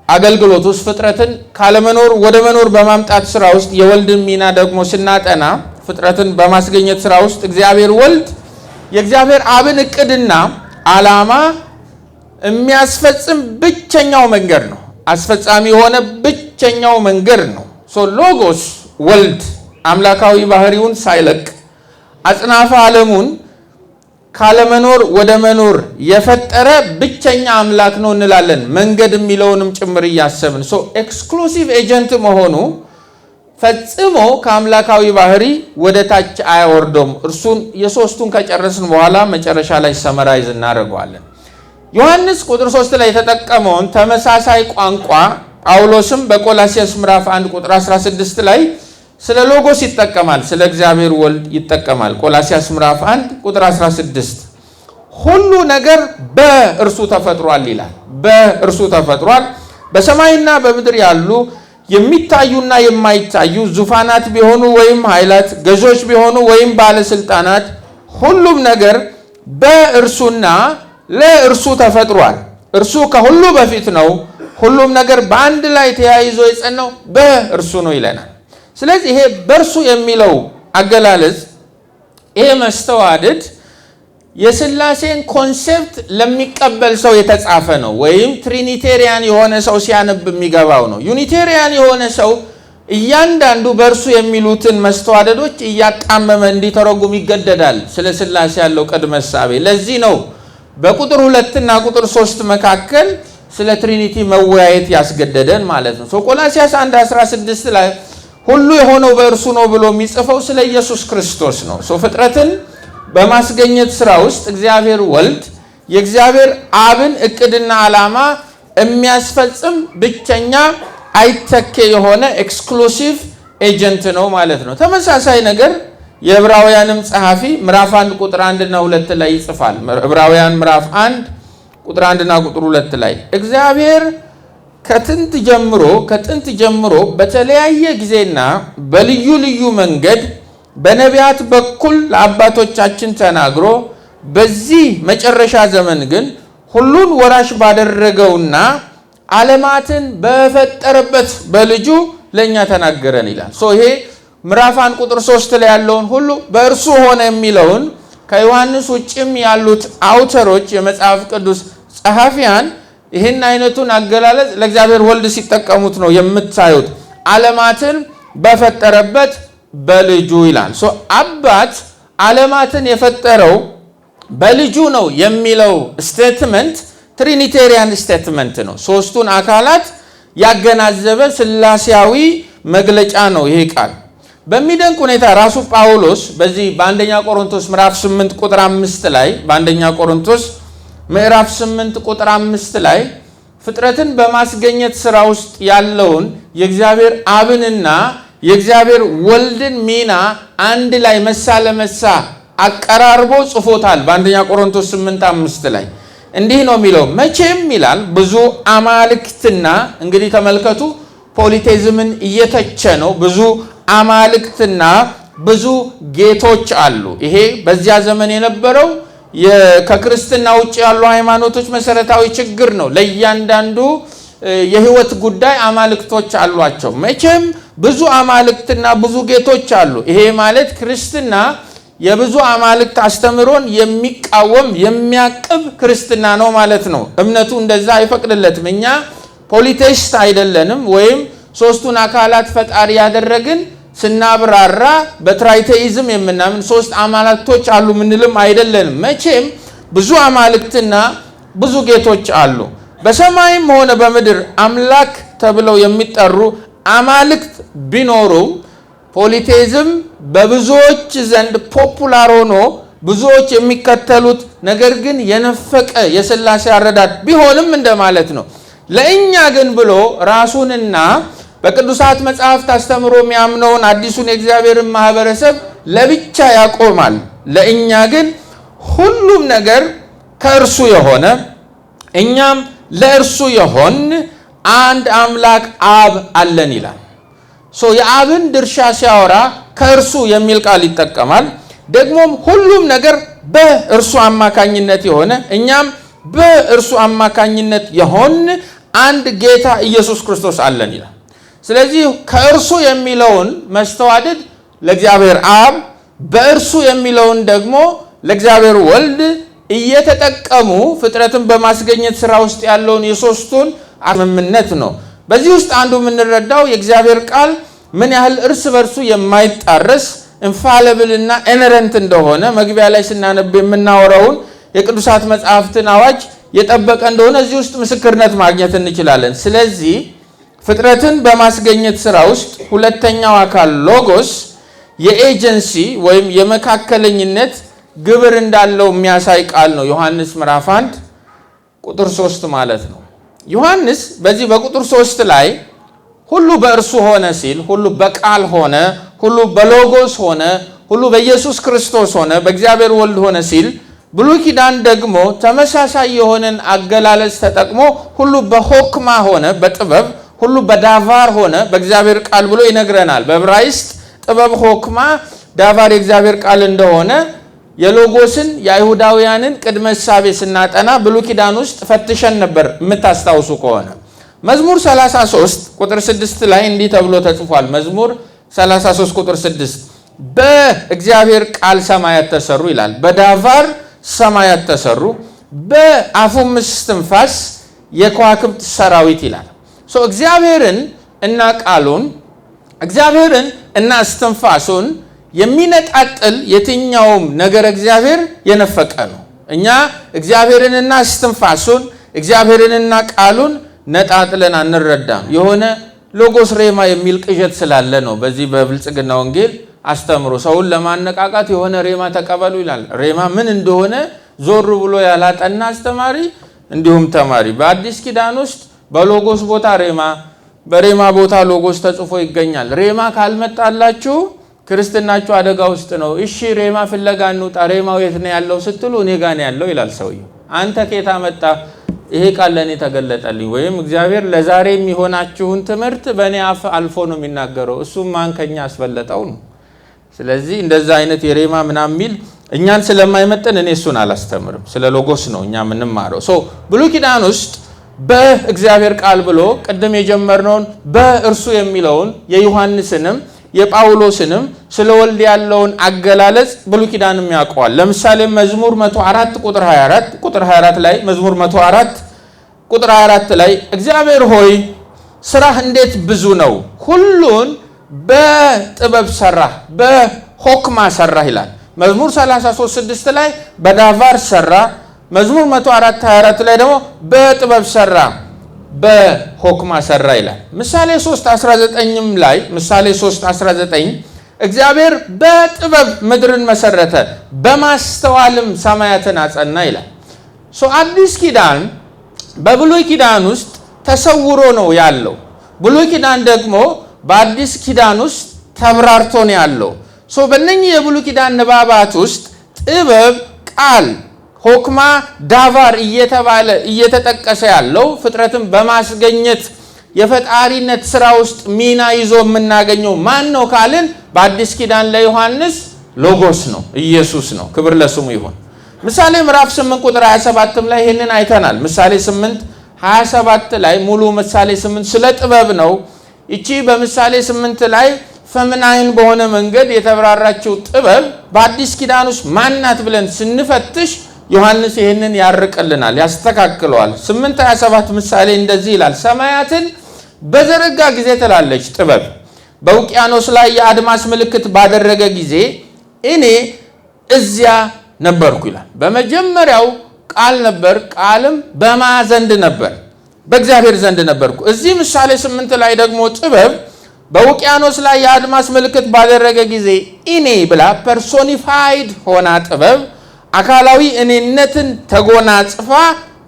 S1: አገልግሎት ውስጥ ፍጥረትን ካለመኖር ወደ መኖር በማምጣት ስራ ውስጥ የወልድን ሚና ደግሞ ስናጠና ፍጥረትን በማስገኘት ስራ ውስጥ እግዚአብሔር ወልድ የእግዚአብሔር አብን እቅድና ዓላማ የሚያስፈጽም ብቸኛው መንገድ ነው። አስፈጻሚ የሆነ ብቸኛው መንገድ ነው። ሎጎስ ወልድ አምላካዊ ባህሪውን ሳይለቅ አጽናፈ ዓለሙን ካለመኖር ወደ መኖር የፈጠረ ብቸኛ አምላክ ነው እንላለን። መንገድ የሚለውንም ጭምር እያሰብን ኤክስክሉሲቭ ኤጀንት መሆኑ ፈጽሞ ከአምላካዊ ባህሪ ወደ ታች አይወርዶም። እርሱን የሶስቱን ከጨረስን በኋላ መጨረሻ ላይ ሰመራይዝ እናደርገዋለን። ዮሐንስ ቁጥር 3 ላይ የተጠቀመውን ተመሳሳይ ቋንቋ ጳውሎስም በቆላስይስ ምዕራፍ 1 ቁጥር 16 ላይ ስለ ሎጎስ ይጠቀማል፣ ስለ እግዚአብሔር ወልድ ይጠቀማል። ቆላስይስ ምዕራፍ 1 ቁጥር 16 ሁሉ ነገር በእርሱ ተፈጥሯል ይላል። በእርሱ ተፈጥሯል። በሰማይና በምድር ያሉ የሚታዩና የማይታዩ ዙፋናት ቢሆኑ ወይም ኃይላት፣ ገዦች ቢሆኑ ወይም ባለስልጣናት፣ ሁሉም ነገር በእርሱና ለእርሱ ተፈጥሯል። እርሱ ከሁሉ በፊት ነው፣ ሁሉም ነገር በአንድ ላይ ተያይዞ የጸናው በእርሱ ነው ይለናል። ስለዚህ ይሄ በእርሱ የሚለው አገላለጽ፣ ይሄ መስተዋድድ የሥላሴን ኮንሴፕት ለሚቀበል ሰው የተጻፈ ነው። ወይም ትሪኒቴሪያን የሆነ ሰው ሲያነብ የሚገባው ነው። ዩኒቴሪያን የሆነ ሰው እያንዳንዱ በእርሱ የሚሉትን መስተዋደዶች እያቃመመ እንዲተረጉም ይገደዳል። ስለ ሥላሴ ያለው ቅድመ እሳቤ ለዚህ ነው በቁጥር 2 እና ቁጥር 3 መካከል ስለ ትሪኒቲ መወያየት ያስገደደን ማለት ነው። ቆላስይስ 1:16 ላይ ሁሉ የሆነው በእርሱ ነው ብሎ የሚጽፈው ስለ ኢየሱስ ክርስቶስ ነው። ፍጥረትን በማስገኘት ስራ ውስጥ እግዚአብሔር ወልድ የእግዚአብሔር አብን እቅድና ዓላማ የሚያስፈጽም ብቸኛ አይተኬ የሆነ ኤክስክሉሲቭ ኤጀንት ነው ማለት ነው። ተመሳሳይ ነገር የዕብራውያንም ጸሐፊ ምዕራፍ 1 ቁጥር 1 እና 2 ላይ ይጽፋል። ዕብራውያን ምዕራፍ 1 ቁጥር 1 እና ቁጥር 2 ላይ እግዚአብሔር ከጥንት ጀምሮ በተለያየ ጊዜና በልዩ ልዩ መንገድ በነቢያት በኩል ለአባቶቻችን ተናግሮ በዚህ መጨረሻ ዘመን ግን ሁሉን ወራሽ ባደረገውና ዓለማትን በፈጠረበት በልጁ ለእኛ ተናገረን ይላል። ይሄ ምዕራፍ 1 ቁጥር 3 ላይ ያለውን ሁሉ በእርሱ ሆነ የሚለውን ከዮሐንስ ውጭም ያሉት አውተሮች የመጽሐፍ ቅዱስ ጸሐፊያን ይህን አይነቱን አገላለጽ ለእግዚአብሔር ወልድ ሲጠቀሙት ነው የምታዩት። ዓለማትን በፈጠረበት በልጁ ይላል። አባት ዓለማትን የፈጠረው በልጁ ነው የሚለው ስቴትመንት ትሪኒቴሪያን ስቴትመንት ነው። ሶስቱን አካላት ያገናዘበ ሥላሴያዊ መግለጫ ነው ይሄ ቃል። በሚደንቅ ሁኔታ ራሱ ጳውሎስ በዚህ በአንደኛ ቆሮንቶስ ምዕራፍ 8 ቁጥር 5 ላይ በአንደኛ ቆሮንቶስ ምዕራፍ 8 ቁጥር 5 ላይ ፍጥረትን በማስገኘት ሥራ ውስጥ ያለውን የእግዚአብሔር አብንና የእግዚአብሔር ወልድን ሚና አንድ ላይ መሳ ለመሳ አቀራርቦ ጽፎታል። በአንደኛ ቆሮንቶስ 8:5 ላይ እንዲህ ነው የሚለው፣ መቼም ይላል ብዙ አማልክትና፣ እንግዲህ ተመልከቱ ፖሊቴዝምን እየተቸ ነው። ብዙ አማልክትና ብዙ ጌቶች አሉ። ይሄ በዚያ ዘመን የነበረው ከክርስትና ውጭ ያሉ ሃይማኖቶች መሰረታዊ ችግር ነው። ለእያንዳንዱ የህይወት ጉዳይ አማልክቶች አሏቸው። መቼም ብዙ አማልክትና ብዙ ጌቶች አሉ። ይሄ ማለት ክርስትና የብዙ አማልክት አስተምሮን የሚቃወም የሚያቅብ ክርስትና ነው ማለት ነው። እምነቱ እንደዛ አይፈቅድለትም። እኛ ፖሊቴይስት አይደለንም፣ ወይም ሶስቱን አካላት ፈጣሪ ያደረግን ስናብራራ በትራይቴይዝም የምናምን ሶስት አማልክቶች አሉ ምንልም አይደለንም። መቼም ብዙ አማልክትና ብዙ ጌቶች አሉ። በሰማይም ሆነ በምድር አምላክ ተብለው የሚጠሩ አማልክት ቢኖሩ ፖሊቴይዝም በብዙዎች ዘንድ ፖፑላር ሆኖ ብዙዎች የሚከተሉት ነገር ግን የነፈቀ የሥላሴ አረዳድ ቢሆንም እንደማለት ነው። ለእኛ ግን ብሎ ራሱንና በቅዱሳት መጽሐፍት አስተምሮ የሚያምነውን አዲሱን የእግዚአብሔርን ማህበረሰብ ለብቻ ያቆማል። ለእኛ ግን ሁሉም ነገር ከእርሱ የሆነ እኛም ለእርሱ የሆን አንድ አምላክ አብ አለን ይላል። የአብን ድርሻ ሲያወራ ከእርሱ የሚል ቃል ይጠቀማል። ደግሞም ሁሉም ነገር በእርሱ አማካኝነት የሆነ እኛም በእርሱ አማካኝነት የሆን አንድ ጌታ ኢየሱስ ክርስቶስ አለን ይላል። ስለዚህ ከእርሱ የሚለውን መስተዋድድ ለእግዚአብሔር አብ፣ በእርሱ የሚለውን ደግሞ ለእግዚአብሔር ወልድ እየተጠቀሙ ፍጥረትን በማስገኘት ስራ ውስጥ ያለውን የሶስቱን ስምምነት ነው። በዚህ ውስጥ አንዱ የምንረዳው የእግዚአብሔር ቃል ምን ያህል እርስ በርሱ የማይጣረስ ኢንፋሊብል እና ኢነረንት እንደሆነ መግቢያ ላይ ስናነብ የምናወራውን የቅዱሳት መጻሕፍትን አዋጅ የጠበቀ እንደሆነ እዚህ ውስጥ ምስክርነት ማግኘት እንችላለን። ስለዚህ ፍጥረትን በማስገኘት ስራ ውስጥ ሁለተኛው አካል ሎጎስ የኤጀንሲ ወይም የመካከለኝነት ግብር እንዳለው የሚያሳይ ቃል ነው። ዮሐንስ ምዕራፍ 1 ቁጥር 3 ማለት ነው። ዮሐንስ በዚህ በቁጥር 3 ላይ ሁሉ በእርሱ ሆነ ሲል፣ ሁሉ በቃል ሆነ፣ ሁሉ በሎጎስ ሆነ፣ ሁሉ በኢየሱስ ክርስቶስ ሆነ፣ በእግዚአብሔር ወልድ ሆነ ሲል፣ ብሉይ ኪዳን ደግሞ ተመሳሳይ የሆነን አገላለጽ ተጠቅሞ ሁሉ በሆክማ ሆነ፣ በጥበብ ሁሉ በዳቫር ሆነ፣ በእግዚአብሔር ቃል ብሎ ይነግረናል። በዕብራይስጥ ጥበብ ሆክማ፣ ዳቫር የእግዚአብሔር ቃል እንደሆነ የሎጎስን የአይሁዳውያንን ቅድመ እሳቤ ስናጠና ብሉይ ኪዳን ውስጥ ፈትሸን ነበር የምታስታውሱ ከሆነ። መዝሙር 33 ቁጥር 6 ላይ እንዲህ ተብሎ ተጽፏል። መዝሙር 33 ቁጥር 6 በእግዚአብሔር ቃል ሰማያት ተሰሩ ይላል። በዳቫር ሰማያት ተሰሩ፣ በአፉም እስትንፋስ የከዋክብት ሰራዊት ይላል። እግዚአብሔርን እና ቃሉን፣ እግዚአብሔርን እና እስትንፋሱን የሚነጣጥል የትኛውም ነገር እግዚአብሔር የነፈቀ ነው። እኛ እግዚአብሔርንና እስትንፋሱን እግዚአብሔርንና ቃሉን ነጣጥለን አንረዳም። የሆነ ሎጎስ ሬማ የሚል ቅዠት ስላለ ነው። በዚህ በብልጽግና ወንጌል አስተምሮ ሰውን ለማነቃቃት የሆነ ሬማ ተቀበሉ ይላል። ሬማ ምን እንደሆነ ዞር ብሎ ያላጠና አስተማሪ እንዲሁም ተማሪ በአዲስ ኪዳን ውስጥ በሎጎስ ቦታ ሬማ፣ በሬማ ቦታ ሎጎስ ተጽፎ ይገኛል። ሬማ ካልመጣላችሁ ክርስትናችሁ አደጋ ውስጥ ነው። እሺ ሬማ ፍለጋ እንውጣ፣ ሬማው የት ነው ያለው ስትሉ እኔ ጋር ነው ያለው ይላል ሰውየው። አንተ ከየት መጣ? ይሄ ቃል ለእኔ ተገለጠልኝ። ወይም እግዚአብሔር ለዛሬ የሚሆናችሁን ትምህርት በእኔ አፍ አልፎ ነው የሚናገረው። እሱም ማን ከኛ አስበለጠው ነው። ስለዚህ እንደዛ አይነት የሬማ ምናምን የሚል እኛን ስለማይመጥን እኔ እሱን አላስተምርም። ስለ ሎጎስ ነው እኛ የምንማረው። ብሉይ ኪዳን ውስጥ በእግዚአብሔር ቃል ብሎ ቅድም የጀመርነውን በእርሱ የሚለውን የዮሐንስንም የጳውሎስንም ስለ ወልድ ያለውን አገላለጽ ብሉይ ኪዳንም ያውቀዋል። ለምሳሌ መዝሙር 104 ቁጥር 24 ላይ መዝሙር 104 ቁጥር 24 ላይ እግዚአብሔር ሆይ ስራህ እንዴት ብዙ ነው፣ ሁሉን በጥበብ ሰራህ፣ በሆክማ ሰራህ ይላል። መዝሙር 33:6 ላይ በዳቫር ሰራ። መዝሙር 104 24 ላይ ደግሞ በጥበብ ሰራ፣ በሆክማ ሰራ ይላል። ምሳሌ 3:19 ላይ ምሳሌ 3:19 እግዚአብሔር በጥበብ ምድርን መሰረተ፣ በማስተዋልም ሰማያትን አጸና ይላል። አዲስ ኪዳን በብሉይ ኪዳን ውስጥ ተሰውሮ ነው ያለው። ብሉይ ኪዳን ደግሞ በአዲስ ኪዳን ውስጥ ተብራርቶ ነው ያለው። በእነኚህ የብሉይ ኪዳን ንባባት ውስጥ ጥበብ፣ ቃል፣ ሆክማ፣ ዳቫር እየተባለ እየተጠቀሰ ያለው ፍጥረትን በማስገኘት የፈጣሪነት ስራ ውስጥ ሚና ይዞ የምናገኘው ማን ነው ካልን በአዲስ ኪዳን ለዮሐንስ ሎጎስ ነው፣ ኢየሱስ ነው። ክብር ለስሙ ይሁን። ምሳሌ ምዕራፍ 8 ቁጥር 27 ላይ ይሄንን አይተናል። ምሳሌ 8:27 ላይ ሙሉ ምሳሌ 8 ስለ ጥበብ ነው። እቺ በምሳሌ 8 ላይ ፈምናይን በሆነ መንገድ የተብራራችው ጥበብ በአዲስ ኪዳን ውስጥ ማናት ብለን ስንፈትሽ ዮሐንስ ይሄንን ያርቅልናል፣ ያስተካክለዋል። 8:27 ምሳሌ እንደዚህ ይላል፣ ሰማያትን በዘረጋ ጊዜ ትላለች ጥበብ፣ በውቅያኖስ ላይ የአድማስ ምልክት ባደረገ ጊዜ እኔ እዚያ ነበርኩ ይላል። በመጀመሪያው ቃል ነበር፣ ቃልም በማ ዘንድ ነበር፣ በእግዚአብሔር ዘንድ ነበርኩ። እዚህ ምሳሌ 8 ላይ ደግሞ ጥበብ በውቅያኖስ ላይ የአድማስ ምልክት ባደረገ ጊዜ እኔ ብላ ፐርሶኒፋይድ ሆና ጥበብ አካላዊ እኔነትን ተጎናጽፋ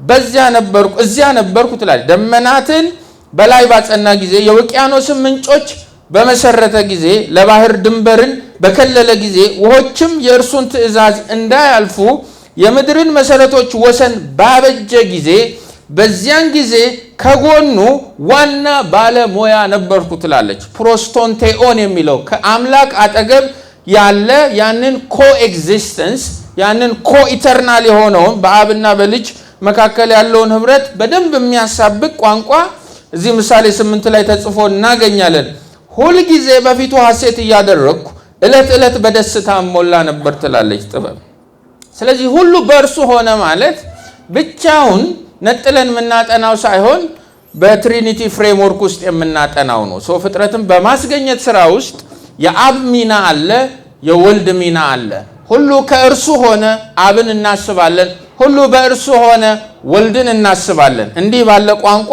S1: በዚያ ነበርኩ እዚያ ነበርኩ ትላለች። ደመናትን በላይ ባጸና ጊዜ፣ የውቅያኖስን ምንጮች በመሰረተ ጊዜ፣ ለባህር ድንበርን በከለለ ጊዜ፣ ውሆችም የእርሱን ትእዛዝ እንዳያልፉ የምድርን መሰረቶች ወሰን ባበጀ ጊዜ፣ በዚያን ጊዜ ከጎኑ ዋና ባለሙያ ነበርኩ ትላለች። ፕሮስቶንቴኦን የሚለው ከአምላክ አጠገብ ያለ ያንን ኮኤግዚስተንስ ያንን ኮኢተርናል የሆነውን በአብና በልጅ መካከል ያለውን ህብረት በደንብ የሚያሳብቅ ቋንቋ እዚህ ምሳሌ 8 ላይ ተጽፎ እናገኛለን። ሁልጊዜ በፊቱ ሐሴት እያደረግኩ ዕለት ዕለት በደስታ ሞላ ነበር ትላለች ጥበብ። ስለዚህ ሁሉ በእርሱ ሆነ ማለት ብቻውን ነጥለን የምናጠናው ሳይሆን በትሪኒቲ ፍሬምወርክ ውስጥ የምናጠናው ነው። ፍጥረትን በማስገኘት ስራ ውስጥ የአብ ሚና አለ፣ የወልድ ሚና አለ። ሁሉ ከእርሱ ሆነ አብን እናስባለን፣ ሁሉ በእርሱ ሆነ ወልድን እናስባለን። እንዲህ ባለ ቋንቋ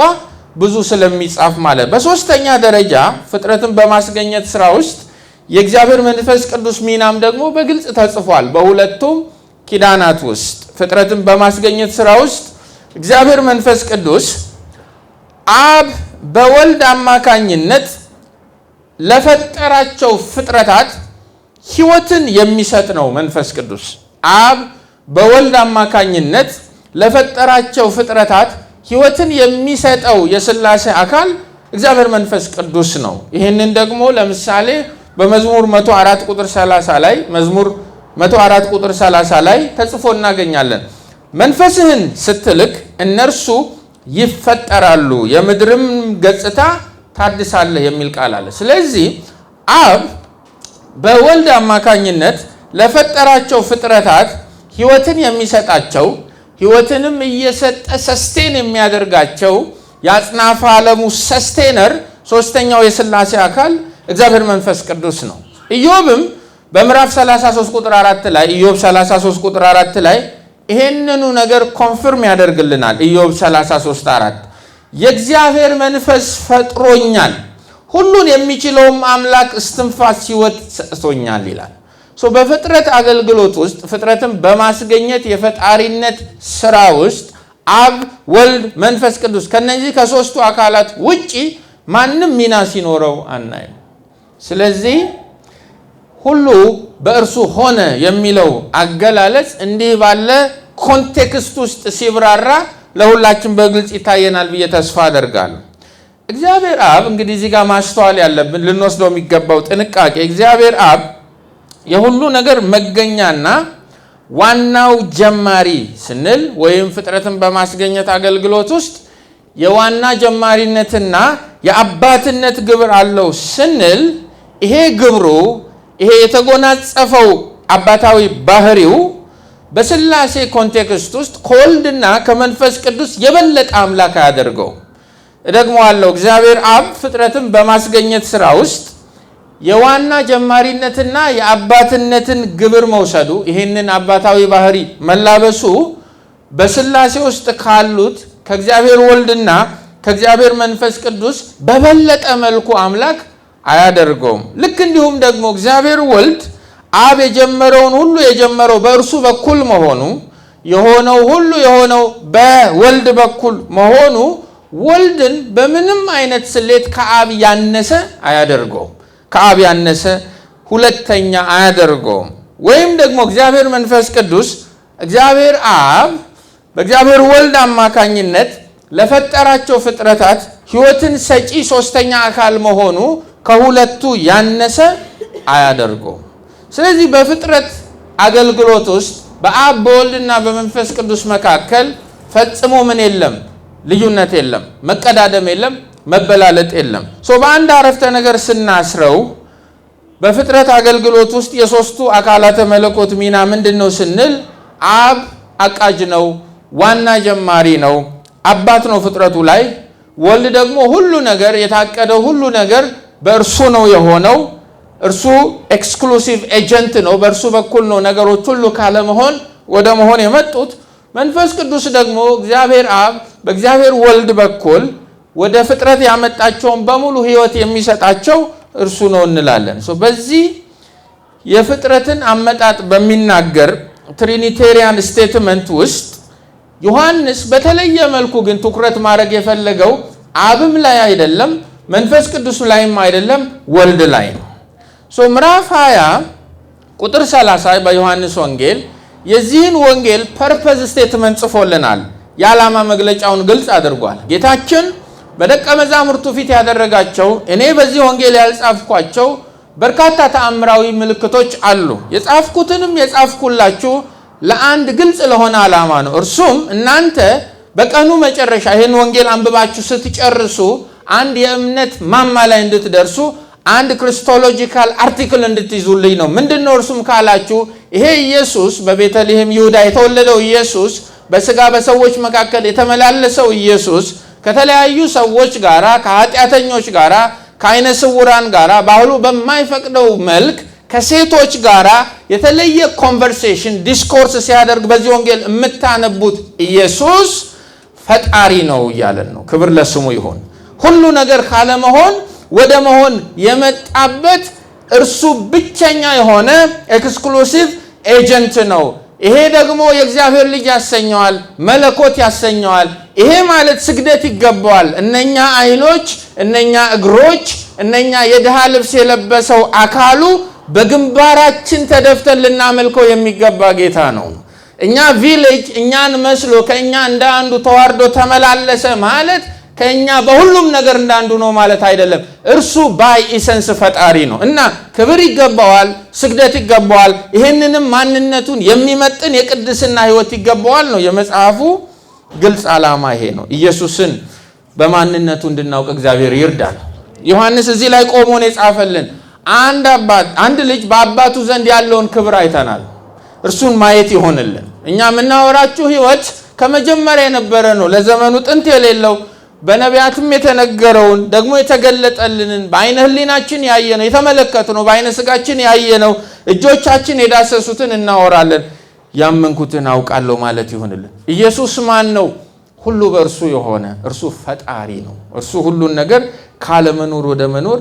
S1: ብዙ ስለሚጻፍ ማለት። በሶስተኛ ደረጃ ፍጥረትን በማስገኘት ስራ ውስጥ የእግዚአብሔር መንፈስ ቅዱስ ሚናም ደግሞ በግልጽ ተጽፏል። በሁለቱም ኪዳናት ውስጥ ፍጥረትን በማስገኘት ስራ ውስጥ እግዚአብሔር መንፈስ ቅዱስ አብ በወልድ አማካኝነት ለፈጠራቸው ፍጥረታት ሕይወትን የሚሰጥ ነው። መንፈስ ቅዱስ አብ በወልድ አማካኝነት ለፈጠራቸው ፍጥረታት ሕይወትን የሚሰጠው የሥላሴ አካል እግዚአብሔር መንፈስ ቅዱስ ነው። ይህንን ደግሞ ለምሳሌ በመዝሙር 104 ቁጥር 30 ላይ መዝሙር 104 ቁጥር 30 ላይ ተጽፎ እናገኛለን። መንፈስህን ስትልክ እነርሱ ይፈጠራሉ፣ የምድርም ገጽታ ታድሳለህ የሚል ቃል አለ። ስለዚህ አብ በወልድ አማካኝነት ለፈጠራቸው ፍጥረታት ሕይወትን የሚሰጣቸው ሕይወትንም እየሰጠ ሰስቴን የሚያደርጋቸው የአጽናፈ ዓለሙ ሰስቴነር ሶስተኛው የሥላሴ አካል እግዚአብሔር መንፈስ ቅዱስ ነው። ኢዮብም በምዕራፍ 33 ቁጥር 4 ላይ ኢዮብ 33 ቁጥር 4 ላይ ይሄንኑ ነገር ኮንፈርም ያደርግልናል። ኢዮብ 33 4 የእግዚአብሔር መንፈስ ፈጥሮኛል፣ ሁሉን የሚችለውም አምላክ እስትንፋስ ሕይወት ሰጥቶኛል ይላል። በፍጥረት አገልግሎት ውስጥ ፍጥረትን በማስገኘት የፈጣሪነት ስራ ውስጥ አብ፣ ወልድ፣ መንፈስ ቅዱስ ከነዚህ ከሶስቱ አካላት ውጪ ማንም ሚና ሲኖረው አናይም። ስለዚህ ሁሉ በእርሱ ሆነ የሚለው አገላለጽ እንዲህ ባለ ኮንቴክስት ውስጥ ሲብራራ ለሁላችን በግልጽ ይታየናል ብዬ ተስፋ አደርጋለሁ። እግዚአብሔር አብ እንግዲህ እዚህ ጋር ማስተዋል ያለብን ልንወስደው የሚገባው ጥንቃቄ እግዚአብሔር አብ የሁሉ ነገር መገኛና ዋናው ጀማሪ ስንል ወይም ፍጥረትን በማስገኘት አገልግሎት ውስጥ የዋና ጀማሪነትና የአባትነት ግብር አለው ስንል ይሄ ግብሩ ይሄ የተጎናጸፈው አባታዊ ባህሪው በሥላሴ ኮንቴክስት ውስጥ ከወልድና ከመንፈስ ቅዱስ የበለጠ አምላክ አያደርገው። እደግመዋለሁ። እግዚአብሔር አብ ፍጥረትን በማስገኘት ስራ ውስጥ የዋና ጀማሪነትና የአባትነትን ግብር መውሰዱ ይህንን አባታዊ ባህሪ መላበሱ በሥላሴ ውስጥ ካሉት ከእግዚአብሔር ወልድና ከእግዚአብሔር መንፈስ ቅዱስ በበለጠ መልኩ አምላክ አያደርገውም። ልክ እንዲሁም ደግሞ እግዚአብሔር ወልድ አብ የጀመረውን ሁሉ የጀመረው በእርሱ በኩል መሆኑ የሆነው ሁሉ የሆነው በወልድ በኩል መሆኑ ወልድን በምንም አይነት ስሌት ከአብ ያነሰ አያደርገውም። ከአብ ያነሰ ሁለተኛ አያደርገውም። ወይም ደግሞ እግዚአብሔር መንፈስ ቅዱስ እግዚአብሔር አብ በእግዚአብሔር ወልድ አማካኝነት ለፈጠራቸው ፍጥረታት ሕይወትን ሰጪ ሶስተኛ አካል መሆኑ ከሁለቱ ያነሰ አያደርገውም። ስለዚህ በፍጥረት አገልግሎት ውስጥ በአብ በወልድና በመንፈስ ቅዱስ መካከል ፈጽሞ ምን የለም? ልዩነት የለም፣ መቀዳደም የለም፣ መበላለጥ የለም። በአንድ አረፍተ ነገር ስናስረው በፍጥረት አገልግሎት ውስጥ የሶስቱ አካላተ መለኮት ሚና ምንድን ነው ስንል አብ አቃጅ ነው፣ ዋና ጀማሪ ነው፣ አባት ነው ፍጥረቱ ላይ። ወልድ ደግሞ ሁሉ ነገር የታቀደው ሁሉ ነገር በእርሱ ነው የሆነው። እርሱ ኤክስክሉሲቭ ኤጀንት ነው። በእርሱ በኩል ነው ነገሮች ሁሉ ካለመሆን ወደ መሆን የመጡት። መንፈስ ቅዱስ ደግሞ እግዚአብሔር አብ በእግዚአብሔር ወልድ በኩል ወደ ፍጥረት ያመጣቸውን በሙሉ ሕይወት የሚሰጣቸው እርሱ ነው እንላለን። በዚህ የፍጥረትን አመጣጥ በሚናገር ትሪኒቴሪያን ስቴትመንት ውስጥ ዮሐንስ በተለየ መልኩ ግን ትኩረት ማድረግ የፈለገው አብም ላይ አይደለም፣ መንፈስ ቅዱስ ላይም አይደለም፣ ወልድ ላይ ነው። ምዕራፍ 20 ቁጥር 30 በዮሐንስ ወንጌል የዚህን ወንጌል ፐርፐዝ ስቴትመንት ጽፎልናል። የዓላማ መግለጫውን ግልጽ አድርጓል። ጌታችን በደቀ መዛሙርቱ ፊት ያደረጋቸው እኔ በዚህ ወንጌል ያልጻፍኳቸው በርካታ ተአምራዊ ምልክቶች አሉ። የጻፍኩትንም የጻፍኩላችሁ ለአንድ ግልጽ ለሆነ ዓላማ ነው። እርሱም እናንተ በቀኑ መጨረሻ ይህን ወንጌል አንብባችሁ ስትጨርሱ አንድ የእምነት ማማ ላይ እንድትደርሱ አንድ ክሪስቶሎጂካል አርቲክል እንድትይዙልኝ ነው። ምንድነው እርሱም ካላችሁ ይሄ ኢየሱስ በቤተልሔም ይሁዳ የተወለደው ኢየሱስ በስጋ በሰዎች መካከል የተመላለሰው ኢየሱስ ከተለያዩ ሰዎች ጋራ ከኃጢአተኞች ጋራ ከዓይነ ስውራን ጋራ ባህሉ በማይፈቅደው መልክ ከሴቶች ጋራ የተለየ ኮንቨርሴሽን ዲስኮርስ ሲያደርግ በዚህ ወንጌል የምታነቡት ኢየሱስ ፈጣሪ ነው እያለን ነው። ክብር ለስሙ ይሁን። ሁሉ ነገር ካለመሆን ወደ መሆን የመጣበት እርሱ ብቸኛ የሆነ ኤክስክሉሲቭ ኤጀንት ነው። ይሄ ደግሞ የእግዚአብሔር ልጅ ያሰኘዋል፣ መለኮት ያሰኘዋል። ይሄ ማለት ስግደት ይገባዋል። እነኛ አይኖች፣ እነኛ እግሮች፣ እነኛ የድሃ ልብስ የለበሰው አካሉ በግንባራችን ተደፍተን ልናመልከው የሚገባ ጌታ ነው። እኛ ቪሌጅ እኛን መስሎ ከእኛ እንደ አንዱ ተዋርዶ ተመላለሰ ማለት ከእኛ በሁሉም ነገር እንዳንዱ ነው ማለት አይደለም። እርሱ ባይ ኢሰንስ ፈጣሪ ነው እና ክብር ይገባዋል፣ ስግደት ይገባዋል። ይህንንም ማንነቱን የሚመጥን የቅድስና ሕይወት ይገባዋል ነው የመጽሐፉ ግልጽ ዓላማ ይሄ ነው። ኢየሱስን በማንነቱ እንድናውቅ እግዚአብሔር ይርዳል። ዮሐንስ እዚህ ላይ ቆሞ ነው የጻፈልን። አንድ ልጅ በአባቱ ዘንድ ያለውን ክብር አይተናል። እርሱን ማየት ይሆንልን። እኛ የምናወራችሁ ሕይወት ከመጀመሪያ የነበረ ነው፣ ለዘመኑ ጥንት የሌለው በነቢያትም የተነገረውን ደግሞ የተገለጠልንን በአይነ ህሊናችን ያየነው የተመለከትነው በአይነ ስጋችን ያየነው እጆቻችን የዳሰሱትን እናወራለን። ያመንኩትን አውቃለሁ ማለት ይሆንልን። ኢየሱስ ማን ነው? ሁሉ በእርሱ የሆነ እርሱ ፈጣሪ ነው። እርሱ ሁሉን ነገር ካለመኖር ወደ መኖር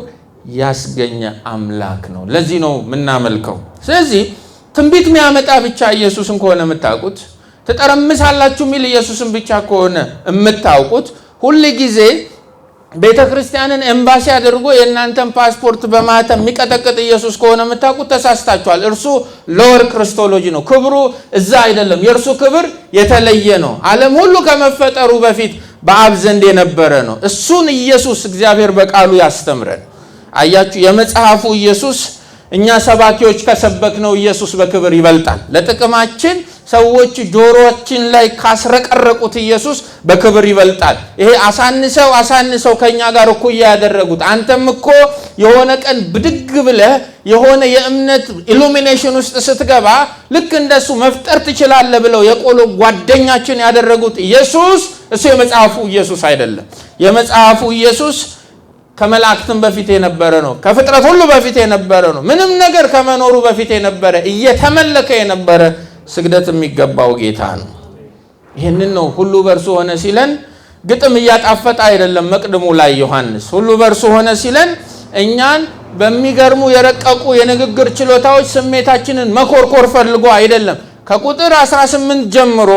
S1: ያስገኘ አምላክ ነው። ለዚህ ነው የምናመልከው። ስለዚህ ትንቢት የሚያመጣ ብቻ ኢየሱስን ከሆነ የምታውቁት፣ ትጠረምሳላችሁ የሚል ኢየሱስን ብቻ ከሆነ የምታውቁት፣ ሁል ጊዜ ቤተ ክርስቲያንን ኤምባሲ አድርጎ የእናንተን ፓስፖርት በማተም የሚቀጠቅጥ ኢየሱስ ከሆነ የምታውቁት ተሳስታችኋል። እርሱ ሎወር ክርስቶሎጂ ነው። ክብሩ እዛ አይደለም። የእርሱ ክብር የተለየ ነው። ዓለም ሁሉ ከመፈጠሩ በፊት በአብ ዘንድ የነበረ ነው። እሱን ኢየሱስ እግዚአብሔር በቃሉ ያስተምረን። አያችሁ፣ የመጽሐፉ ኢየሱስ እኛ ሰባኪዎች ከሰበክነው ኢየሱስ በክብር ይበልጣል። ለጥቅማችን ሰዎች ጆሮችን ላይ ካስረቀረቁት ኢየሱስ በክብር ይበልጣል። ይሄ አሳንሰው ከኛ ጋር እኩያ ያደረጉት። አንተም እኮ የሆነ ቀን ብድግ ብለህ የሆነ የእምነት ኢሉሚኔሽን ውስጥ ስትገባ ልክ እንደሱ መፍጠር ትችላለህ ብለው የቆሎ ጓደኛችን ያደረጉት ኢየሱስ እሱ የመጽሐፉ ኢየሱስ አይደለም። የመጽሐፉ ኢየሱስ ከመላእክትም በፊት የነበረ ነው። ከፍጥረት ሁሉ በፊት የነበረ ነው። ምንም ነገር ከመኖሩ በፊት የነበረ እየተመለከ የነበረ ስግደት የሚገባው ጌታ ነው። ይህንን ነው ሁሉ በእርሱ ሆነ ሲለን ግጥም እያጣፈጠ አይደለም። መቅድሙ ላይ ዮሐንስ ሁሉ በእርሱ ሆነ ሲለን እኛን በሚገርሙ የረቀቁ የንግግር ችሎታዎች ስሜታችንን መኮርኮር ፈልጎ አይደለም። ከቁጥር 18 ጀምሮ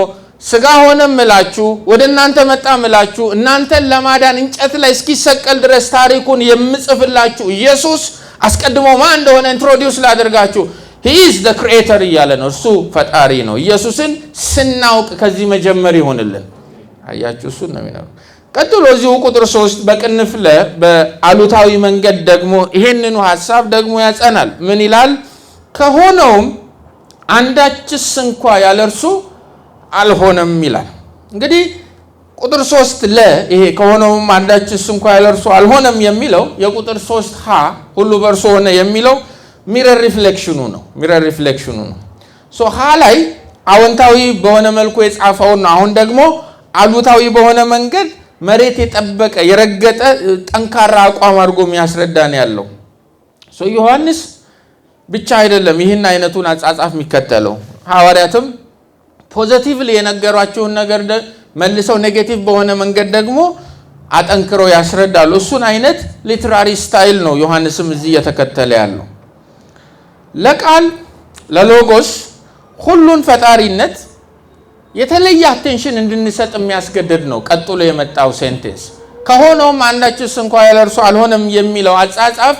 S1: ስጋ ሆነ ምላችሁ ወደ እናንተ መጣ ምላችሁ እናንተን ለማዳን እንጨት ላይ እስኪሰቀል ድረስ ታሪኩን የምጽፍላችሁ ኢየሱስ አስቀድሞ ማን እንደሆነ ኢንትሮዲዩስ ላደርጋችሁ። he is the creator እያለ ነው። እርሱ ፈጣሪ ነው። ኢየሱስን ስናውቅ ከዚህ መጀመር ይሆንልን። አያችሁ፣ እሱ ነው የሚነው። ቀጥሎ እዚሁ ቁጥር 3 በቅንፍ በአሉታዊ መንገድ ደግሞ ይሄንኑ ሐሳብ ደግሞ ያጸናል። ምን ይላል? ከሆነውም አንዳችስ እንኳ ያለ እርሱ አልሆነም ይላል። እንግዲህ ቁጥር 3 ይሄ ከሆነውም አንዳችስ እንኳ ያለ እርሱ አልሆነም የሚለው የቁጥር 3 ሁሉ በእርሱ ሆነ የሚለው ሚረር ሪፍሌክሽኑ ነው። ሀ ላይ አዎንታዊ በሆነ መልኩ የጻፈው ነው። አሁን ደግሞ አሉታዊ በሆነ መንገድ መሬት የጠበቀ የረገጠ ጠንካራ አቋም አድርጎ የሚያስረዳን ያለው ዮሐንስ ብቻ አይደለም ይህን አይነቱን አጻጻፍ የሚከተለው። ሐዋርያትም ፖዚቲቭሊ የነገሯቸውን ነገር መልሰው ኔጌቲቭ በሆነ መንገድ ደግሞ አጠንክረው ያስረዳሉ። እሱን አይነት ሊትራሪ ስታይል ነው ዮሐንስም እዚህ እየተከተለ ያለው። ለቃል ለሎጎስ ሁሉን ፈጣሪነት የተለየ አቴንሽን እንድንሰጥ የሚያስገድድ ነው። ቀጥሎ የመጣው ሴንቴንስ ከሆነውም አንዳችስ እንኳ ያለ እርሱ አልሆነም የሚለው አጻጻፍ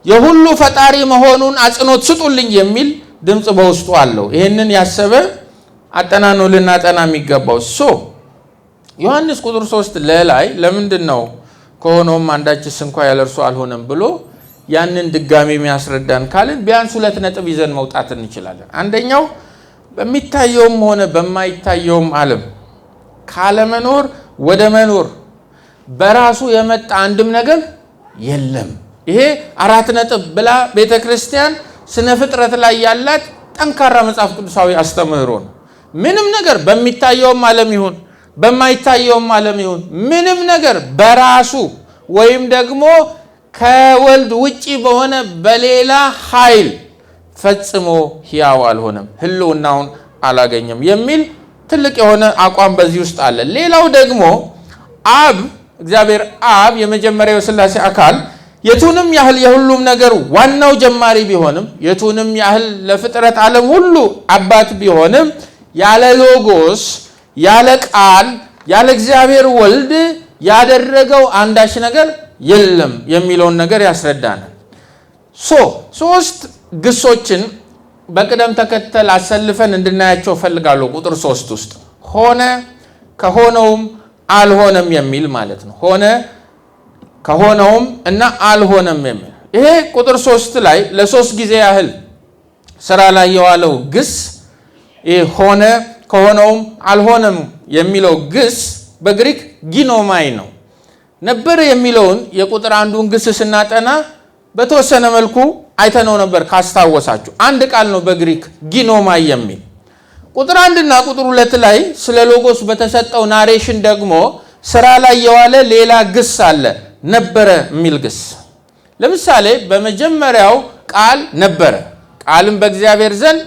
S1: የሁሉ ፈጣሪ መሆኑን አጽንኦት ስጡልኝ የሚል ድምፅ በውስጡ አለው። ይህንን ያሰበ አጠናኖ ልናጠና የሚገባው ዮሐንስ ቁጥር 3 ላይ ለምንድን ነው ከሆነውም አንዳችስ እንኳ ያለ እርሱ አልሆነም ብሎ ያንን ድጋሚ የሚያስረዳን ካልን ቢያንስ 2 ነጥብ ይዘን መውጣት እንችላለን። አንደኛው በሚታየውም ሆነ በማይታየውም ዓለም ካለመኖር ወደ መኖር በራሱ የመጣ አንድም ነገር የለም። ይሄ 4 ነጥብ ብላ ቤተክርስቲያን ስነ ፍጥረት ላይ ያላት ጠንካራ መጽሐፍ ቅዱሳዊ አስተምህሮ ነው። ምንም ነገር በሚታየውም ዓለም ይሁን በማይታየውም ዓለም ይሁን ምንም ነገር በራሱ ወይም ደግሞ ከወልድ ውጪ በሆነ በሌላ ኃይል ፈጽሞ ሕያው አልሆነም፣ ህልውናውን አላገኘም የሚል ትልቅ የሆነ አቋም በዚህ ውስጥ አለ። ሌላው ደግሞ አብ እግዚአብሔር አብ የመጀመሪያው ሥላሴ አካል የቱንም ያህል የሁሉም ነገር ዋናው ጀማሪ ቢሆንም የቱንም ያህል ለፍጥረት ዓለም ሁሉ አባት ቢሆንም ያለ ሎጎስ ያለ ቃል ያለ እግዚአብሔር ወልድ ያደረገው አንዳች ነገር የለም የሚለውን ነገር ያስረዳናል። ሶስት ግሶችን በቅደም ተከተል አሰልፈን እንድናያቸው ፈልጋለሁ። ቁጥር 3 ውስጥ ሆነ ከሆነውም አልሆነም የሚል ማለት ነው። ሆነ ከሆነውም እና አልሆነም የሚል ይሄ ቁጥር 3 ላይ ለ3 ጊዜ ያህል ስራ ላይ የዋለው ግስ ይሄ ሆነ ከሆነውም አልሆነም የሚለው ግስ በግሪክ ጊኖማይ ነው። ነበር የሚለውን የቁጥር አንዱን ግስ ስናጠና በተወሰነ መልኩ አይተነው ነበር ካስታወሳችሁ። አንድ ቃል ነው በግሪክ ጊኖማይ የሚል። ቁጥር 1 እና ቁጥር 2 ላይ ስለ ሎጎስ በተሰጠው ናሬሽን ደግሞ ስራ ላይ የዋለ ሌላ ግስ አለ፣ ነበረ የሚል ግስ። ለምሳሌ በመጀመሪያው ቃል ነበረ፣ ቃልም በእግዚአብሔር ዘንድ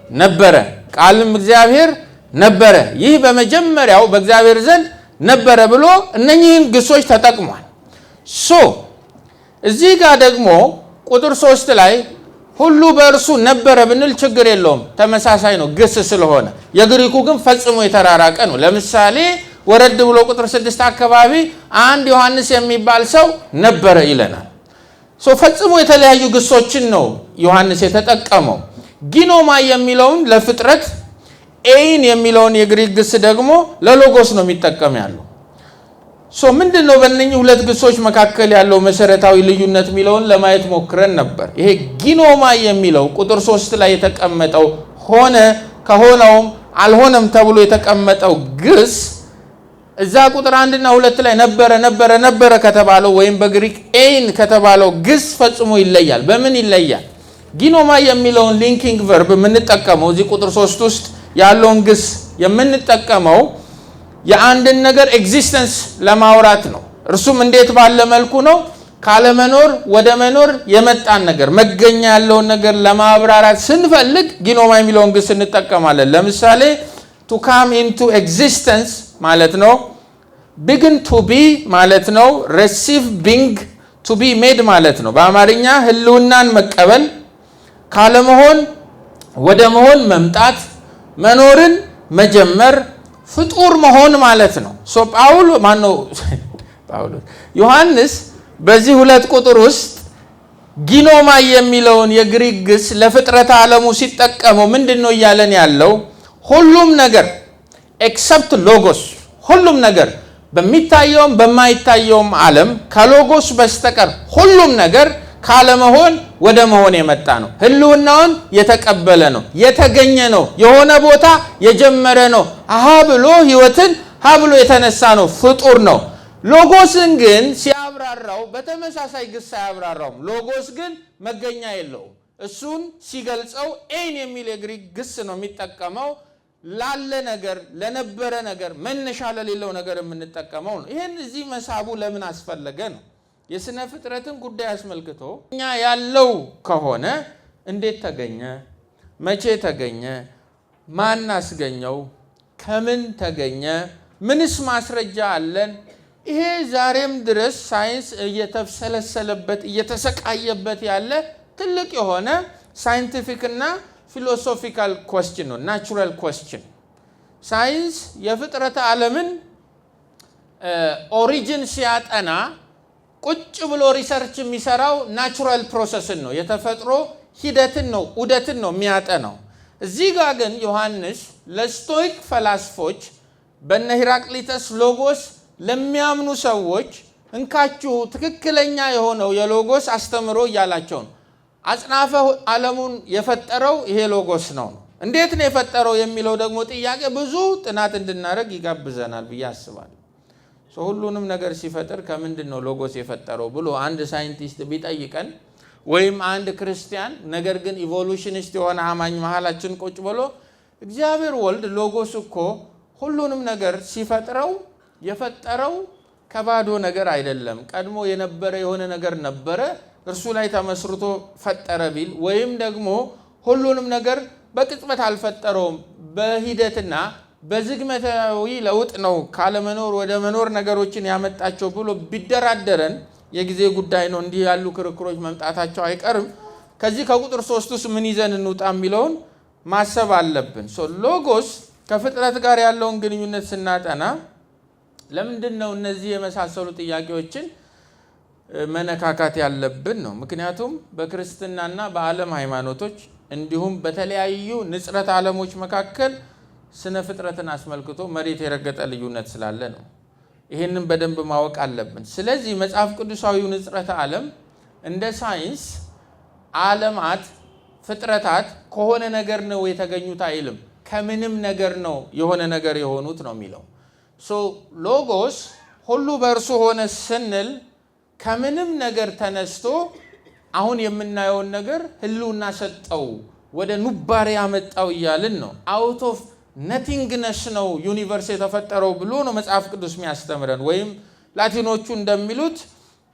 S1: ነበረ፣ ቃልም እግዚአብሔር ነበረ። ይህ በመጀመሪያው በእግዚአብሔር ዘንድ ነበረ ብሎ እነኚህን ግሶች ተጠቅሟል። እዚህ ጋር ደግሞ ቁጥር 3 ላይ ሁሉ በእርሱ ነበረ ብንል ችግር የለውም፣ ተመሳሳይ ነው ግስ ስለሆነ። የግሪኩ ግን ፈጽሞ የተራራቀ ነው። ለምሳሌ ወረድ ብሎ ቁጥር 6 አካባቢ አንድ ዮሐንስ የሚባል ሰው ነበረ ይለናል። ፈጽሞ የተለያዩ ግሶችን ነው ዮሐንስ የተጠቀመው። ጊኖማይ የሚለውን ለፍጥረት፣ ኤይን የሚለውን የግሪክ ግስ ደግሞ ለሎጎስ ነው የሚጠቀም ያለው። ምንድን ነው በእነኚህ ሁለት ግሶች መካከል ያለው መሰረታዊ ልዩነት የሚለውን ለማየት ሞክረን ነበር። ይሄ ጊኖማይ የሚለው ቁጥር 3 ላይ የተቀመጠው ሆነ ከሆነውም አልሆነም ተብሎ የተቀመጠው ግስ እዛ ቁጥር 1 እና 2 ላይ ነበረ ከተባለው ወይም በግሪክ ኤይን ከተባለው ግስ ፈጽሞ ይለያል። በምን ይለያል? ጊኖማይ የሚለውን ሊንኪንግ ቨርብ የምንጠቀመው እዚህ ቁጥር 3 ውስጥ ያለውን ግስ የምንጠቀመው የአንድን ነገር ኤግዚስተንስ ለማውራት ነው። እርሱም እንዴት ባለ መልኩ ነው? ካለመኖር ወደ መኖር የመጣን ነገር መገኛ ያለውን ነገር ለማብራራት ስንፈልግ ጊኖማይ የሚለውን ግስ እንጠቀማለን። ለምሳሌ to come into existence ማለት ነው፣ begin to be ማለት ነው፣ receive being to be made ማለት ነው። በአማርኛ ህልውናን መቀበል፣ ካለመሆን ወደ መሆን መምጣት፣ መኖርን መጀመር፣ ፍጡር መሆን ማለት ነው። ዮሐንስ በዚህ ሁለት ቁጥር ውስጥ ጊኖማይ የሚለውን የግሪክ ግስ ለፍጥረት ዓለሙ ሲጠቀመው ምንድነው እያለን ያለው? ሁሉም ነገር ኤክሰፕት ሎጎስ፣ ሁሉም ነገር በሚታየውም በማይታየውም ዓለም ከሎጎስ በስተቀር ሁሉም ነገር ካለመሆን ወደ መሆን የመጣ ነው። ህልውናውን የተቀበለ ነው፣ የተገኘ ነው፣ የሆነ ቦታ የጀመረ ነው። ብሎ ህይወትን ብሎ የተነሳ ነው፣ ፍጡር ነው። ሎጎስን ግን ሲያብራራው በተመሳሳይ ግስ አያብራራውም። ሎጎስ ግን መገኛ የለውም። እሱን ሲገልጸው ኤይን የሚል የግሪክ ግስ ነው የሚጠቀመው። ላለ ነገር፣ ለነበረ ነገር፣ መነሻ ለሌለው ነገር የምንጠቀመው ነው። ይሄን እዚህ መሳቡ ለምን አስፈለገ ነው። የስነ ፍጥረትን ጉዳይ አስመልክቶ እኛ ያለው ከሆነ እንዴት ተገኘ? መቼ ተገኘ? ማን አስገኘው? ከምን ተገኘ? ምንስ ማስረጃ አለን? ይሄ ዛሬም ድረስ ሳይንስ እየተሰለሰለበት እየተሰቃየበት ያለ ትልቅ የሆነ ሳይንቲፊክ እና ፊሎሶፊካል ኮስችን ነው። ናቹራል ኮስችን። ሳይንስ የፍጥረት ዓለምን ኦሪጂን ሲያጠና ቁጭ ብሎ ሪሰርች የሚሰራው ናቹራል ፕሮሰስን ነው፣ የተፈጥሮ ሂደትን ነው፣ ዑደትን ነው የሚያጠናው። እዚህ ጋር ግን ዮሐንስ ለስቶይክ ፈላስፎች በነ ሂራቅሊተስ ሎጎስ ለሚያምኑ ሰዎች እንካችሁ ትክክለኛ የሆነው የሎጎስ አስተምሮ እያላቸው ነው። አጽናፈ ዓለሙን የፈጠረው ይሄ ሎጎስ ነው። እንዴት ነው የፈጠረው የሚለው ደግሞ ጥያቄ ብዙ ጥናት እንድናደርግ ይጋብዘናል ብዬ አስባለሁ። ሁሉንም ነገር ሲፈጥር ከምንድን ነው ሎጎስ የፈጠረው ብሎ አንድ ሳይንቲስት ቢጠይቀን ወይም አንድ ክርስቲያን ነገር ግን ኢቮሉሽኒስት የሆነ አማኝ መሃላችን ቁጭ ብሎ እግዚአብሔር ወልድ ሎጎስ እኮ ሁሉንም ነገር ሲፈጥረው የፈጠረው ከባዶ ነገር አይደለም፣ ቀድሞ የነበረ የሆነ ነገር ነበረ እርሱ ላይ ተመስርቶ ፈጠረ ቢል ወይም ደግሞ ሁሉንም ነገር በቅጽበት አልፈጠረውም። በሂደትና በዝግመታዊ ለውጥ ነው ካለመኖር ወደ መኖር ነገሮችን ያመጣቸው ብሎ ቢደራደረን የጊዜ ጉዳይ ነው። እንዲህ ያሉ ክርክሮች መምጣታቸው አይቀርም። ከዚህ ከቁጥር 3 ውስጥ ምን ይዘን እንውጣ የሚለውን ማሰብ አለብን። ሎጎስ ከፍጥረት ጋር ያለውን ግንኙነት ስናጠና ለምንድን ነው እነዚህ የመሳሰሉ ጥያቄዎችን መነካካት ያለብን ነው? ምክንያቱም በክርስትናና በዓለም ሃይማኖቶች እንዲሁም በተለያዩ ንጽረት ዓለሞች መካከል ስነ ፍጥረትን አስመልክቶ መሬት የረገጠ ልዩነት ስላለ ነው። ይህንን በደንብ ማወቅ አለብን። ስለዚህ መጽሐፍ ቅዱሳዊው ንጽረተ ዓለም እንደ ሳይንስ ዓለማት ፍጥረታት ከሆነ ነገር ነው የተገኙት አይልም። ከምንም ነገር ነው የሆነ ነገር የሆኑት ነው የሚለው። ሎጎስ ሁሉ በእርሱ ሆነ ስንል ከምንም ነገር ተነስቶ አሁን የምናየውን ነገር ህልውና ሰጠው፣ ወደ ኑባሬ ያመጣው እያልን ነው። አውት ኦፍ ነቲንግነስ ነው ዩኒቨርስ የተፈጠረው ብሎ ነው መጽሐፍ ቅዱስ የሚያስተምረን። ወይም ላቲኖቹ እንደሚሉት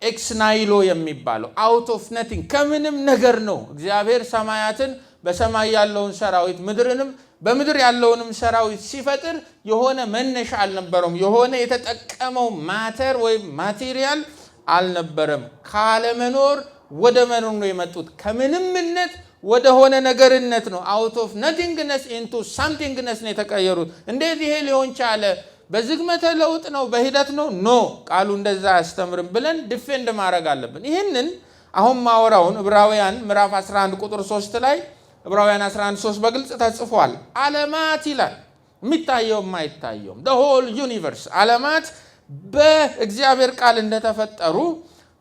S1: ኤክስ ናይሎ የሚባለው አውት ኦፍ ነቲንግ፣ ከምንም ነገር ነው እግዚአብሔር ሰማያትን በሰማይ ያለውን ሰራዊት ምድርንም በምድር ያለውንም ሰራዊት ሲፈጥር የሆነ መነሻ አልነበረም። የሆነ የተጠቀመው ማተር ወይም ማቴሪያል አልነበረም። ካለመኖር ወደ መኖር ነው የመጡት። ከምንምነት ወደ ሆነ ነገርነት ነው። አውት ኦፍ ነቲንግነስ ኢንቱ ሳምቲንግነስ ነው የተቀየሩት። እንዴት ይሄ ሊሆን ቻለ? በዝግመተ ለውጥ ነው? በሂደት ነው? ኖ፣ ቃሉ እንደዛ አያስተምርም ብለን ዲፌንድ ማድረግ አለብን። ይህንን አሁን ማወራውን ዕብራውያን ምዕራፍ 11 ቁጥር 3 ላይ ዕብራውያን 11:3 በግልጽ ተጽፏል። ዓለማት ይላል፣ የሚታየውም የማይታየውም the whole universe ዓለማት በእግዚአብሔር ቃል እንደተፈጠሩ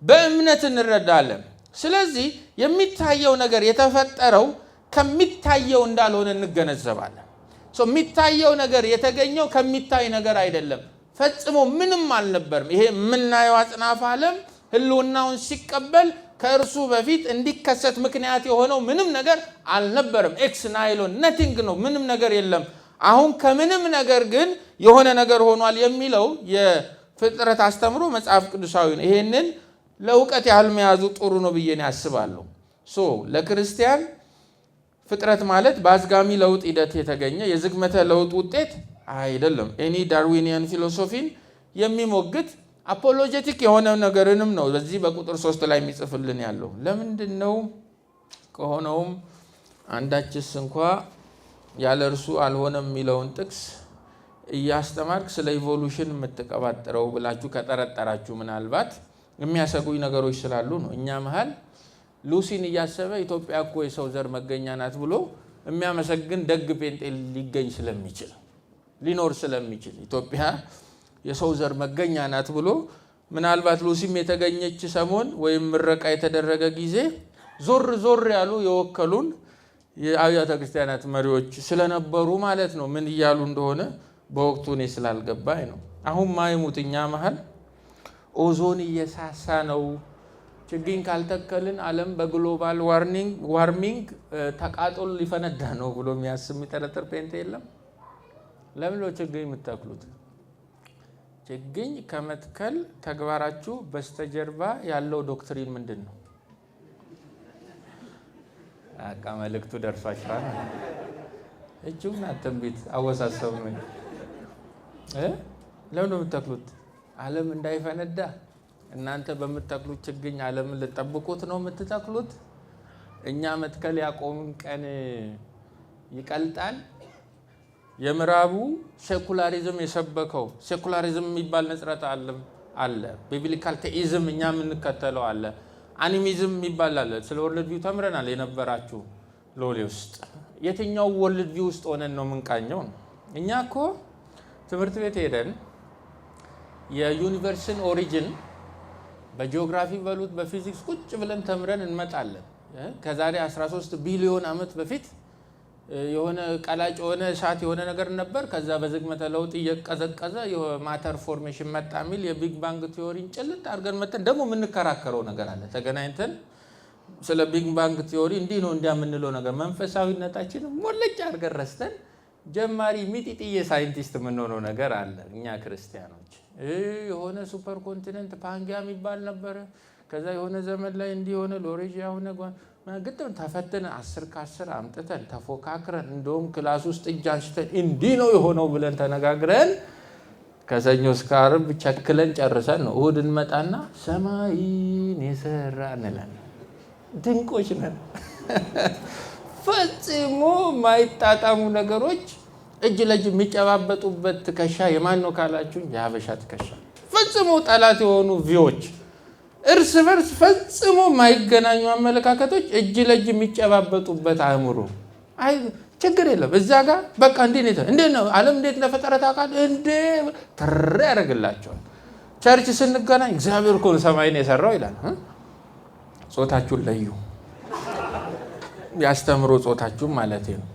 S1: በእምነት እንረዳለን። ስለዚህ የሚታየው ነገር የተፈጠረው ከሚታየው እንዳልሆነ እንገነዘባለን። የሚታየው ነገር የተገኘው ከሚታይ ነገር አይደለም። ፈጽሞ ምንም አልነበርም። ይሄ የምናየው አጽናፈ ዓለም ህልውናውን ሲቀበል ከእርሱ በፊት እንዲከሰት ምክንያት የሆነው ምንም ነገር አልነበረም። ኤክስ ናይሎን ነቲንግ ነው፣ ምንም ነገር የለም። አሁን ከምንም ነገር ግን የሆነ ነገር ሆኗል የሚለው የፍጥረት አስተምሮ መጽሐፍ ቅዱሳዊ ነው። ይሄንን ለእውቀት ያህል መያዙ ጥሩ ነው ብዬ ነው ያስባለሁ። ለክርስቲያን ፍጥረት ማለት በአዝጋሚ ለውጥ ሂደት የተገኘ የዝግመተ ለውጥ ውጤት አይደለም። ኤኒ ዳርዊኒያን ፊሎሶፊን የሚሞግት አፖሎጀቲክ የሆነ ነገርንም ነው በዚህ በቁጥር 3 ላይ የሚጽፍልን ያለው። ለምንድን ነው ከሆነውም አንዳችስ እንኳ ያለ እርሱ አልሆነም የሚለውን ጥቅስ እያስተማርክ ስለ ኢቮሉሽን የምትቀባጥረው ብላችሁ ከጠረጠራችሁ ምናልባት የሚያሰጉኝ ነገሮች ስላሉ ነው። እኛ መሃል ሉሲን እያሰበ ኢትዮጵያ እኮ የሰው ዘር መገኛ ናት ብሎ የሚያመሰግን ደግ ጴንጤ ሊገኝ ስለሚችል ሊኖር ስለሚችል ኢትዮጵያ የሰው ዘር መገኛ ናት ብሎ ምናልባት ሉሲም የተገኘች ሰሞን ወይም ምረቃ የተደረገ ጊዜ ዞር ዞር ያሉ የወከሉን የአብያተ ክርስቲያናት መሪዎች ስለነበሩ ማለት ነው። ምን እያሉ እንደሆነ በወቅቱ እኔ ስላልገባኝ ነው። አሁን ማይሙትኛ መሃል ኦዞን እየሳሳ ነው፣ ችግኝ ካልተከልን ዓለም በግሎባል ዋርሚንግ ተቃጥሎ ሊፈነዳ ነው ብሎ የሚያስብ የሚጠረጥር ጴንጤ የለም። ለምን ነው ችግኝ የምትተክሉት? ችግኝ ከመትከል ተግባራችሁ በስተጀርባ ያለው ዶክትሪን ምንድን ነው? አቃ መልእክቱ ደርሷችኋል። እጁና ትንቢት አወሳሰብ ነው። ለምን ነው የምትተክሉት? ዓለም እንዳይፈነዳ። እናንተ በምትተክሉት ችግኝ ዓለምን ልጠብቁት ነው የምትተክሉት? እኛ መትከል ያቆምን ቀን ይቀልጣል። የምዕራቡ ሴኩላሪዝም የሰበከው ሴኩላሪዝም የሚባል ንጽረተ ዓለም አለ። ቢብሊካል ቴኢዝም እኛ የምንከተለው አለ። አኒሚዝም የሚባል አለ። ስለ ወርልድ ቪው ተምረናል የነበራችሁ ሎሌ ውስጥ። የትኛው ወርልድ ቪው ውስጥ ሆነን ነው የምንቃኘው? እኛ እኮ ትምህርት ቤት ሄደን የዩኒቨርስን ኦሪጂን በጂኦግራፊ በሉት በፊዚክስ ቁጭ ብለን ተምረን እንመጣለን። ከዛሬ 13 ቢሊዮን ዓመት በፊት የሆነ ቀላጭ የሆነ እሳት የሆነ ነገር ነበር። ከዛ በዝግመተ ለውጥ እየቀዘቀዘ የማተር ፎርሜሽን መጣ የሚል የቢግ ባንግ ቲዮሪን ጭልጥ አድርገን መተን ደግሞ የምንከራከረው ነገር አለ። ተገናኝተን ስለ ቢግ ባንግ ቲዮሪ እንዲህ ነው እንዲያ የምንለው ነገር መንፈሳዊነታችን ሞለጭ አድርገን ረስተን ጀማሪ ሚጢጥዬ ሳይንቲስት የምንሆነው ነገር አለ። እኛ ክርስቲያኖች የሆነ ሱፐር ኮንቲኔንት ፓንጊያ የሚባል ነበረ። ከዛ የሆነ ዘመን ላይ እንዲህ ሆነ ሎሬጂያ ሆነ ግጥም ተፈተን 10 ከ10 አምጥተን ተፎካክረን እንደውም ክላስ ውስጥ እጅ አንስተን እንዲህ ነው የሆነው ብለን ተነጋግረን ከሰኞ እስከ ዓርብ ቸክለን ጨርሰን ነው እሁድ እንመጣና ሰማይን የሰራ እንላለን። ድንቆች ነን። ፈጽሞ ማይጣጣሙ ነገሮች እጅ ለእጅ የሚጨባበጡበት ትከሻ የማን ነው ካላችሁ የሀበሻ ትከሻ። ፈጽሞ ጠላት የሆኑ ቪዎች እርስ በርስ ፈጽሞ ማይገናኙ አመለካከቶች እጅ ለእጅ የሚጨባበጡበት አእምሮ አይ ችግር የለም። እዛ ጋር በቃ እንዴት ነው ዓለም እንዴት እንደፈጠረ ታውቃለህ እንዴ ተረ ያደርግላቸዋል። ቸርች ስንገናኝ እግዚአብሔር እኮ ሰማይን የሰራው ይላል። ጾታችሁን ለዩ። ያስተምሮ ጾታችሁን ማለት ነው።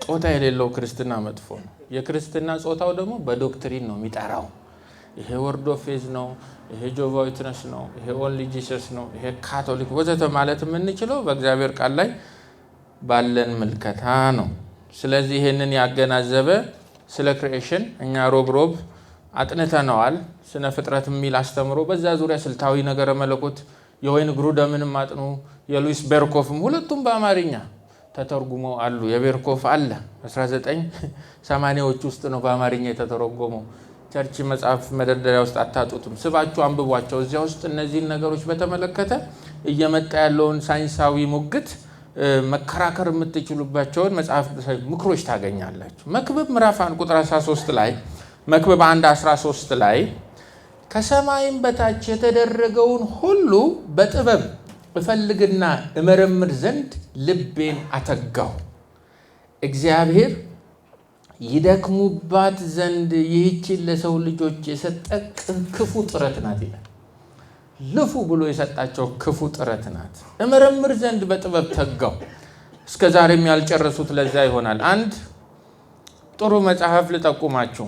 S1: ጾታ የሌለው ክርስትና መጥፎ ነው። የክርስትና ጾታው ደግሞ በዶክትሪን ነው የሚጠራው። ይሄ ወርድ ኦፍ ፌዝ ነው፣ ይሄ ጆቫ ዊትነስ ነው፣ ይሄ ኦንሊ ጂሰስ ነው፣ ይሄ ካቶሊክ ወዘተ ማለት የምንችለው በእግዚአብሔር ቃል ላይ ባለን ምልከታ ነው። ስለዚህ ይሄንን ያገናዘበ ስለ ክሪኤሽን እኛ ሮብ አጥንተነዋል። ስነ ፍጥረት የሚል አስተምሮ በዛ ዙሪያ ስልታዊ ነገረ መለኮት የወይን ግሩደምንም አጥኑ የሉዊስ ቤርኮፍም ሁለቱም በአማርኛ ተተርጉመው አሉ። የቤርኮፍ አለ 1980ዎች ውስጥ ነው በአማርኛ የተተረጎመው። ቸርች መጽሐፍ መደርደሪያ ውስጥ አታጡትም። ስባችሁ አንብቧቸው። እዚያ ውስጥ እነዚህን ነገሮች በተመለከተ እየመጣ ያለውን ሳይንሳዊ ሙግት መከራከር የምትችሉባቸውን መጽሐፍ ምክሮች ታገኛላችሁ። መክብብ ምዕራፍ 1 ቁጥር 13 ላይ መክብብ 1:13 ላይ ከሰማይም በታች የተደረገውን ሁሉ በጥበብ እፈልግና እመረምር ዘንድ ልቤን አተጋው፣ እግዚአብሔር ይደክሙባት ዘንድ ይህችን ለሰው ልጆች የሰጠ ክፉ ጥረት ናት ይላል። ልፉ ብሎ የሰጣቸው ክፉ ጥረት ናት። እመረምር ዘንድ በጥበብ ተጋው። እስከ ዛሬም ያልጨረሱት ለዛ ይሆናል። አንድ ጥሩ መጽሐፍ ልጠቁማችሁ።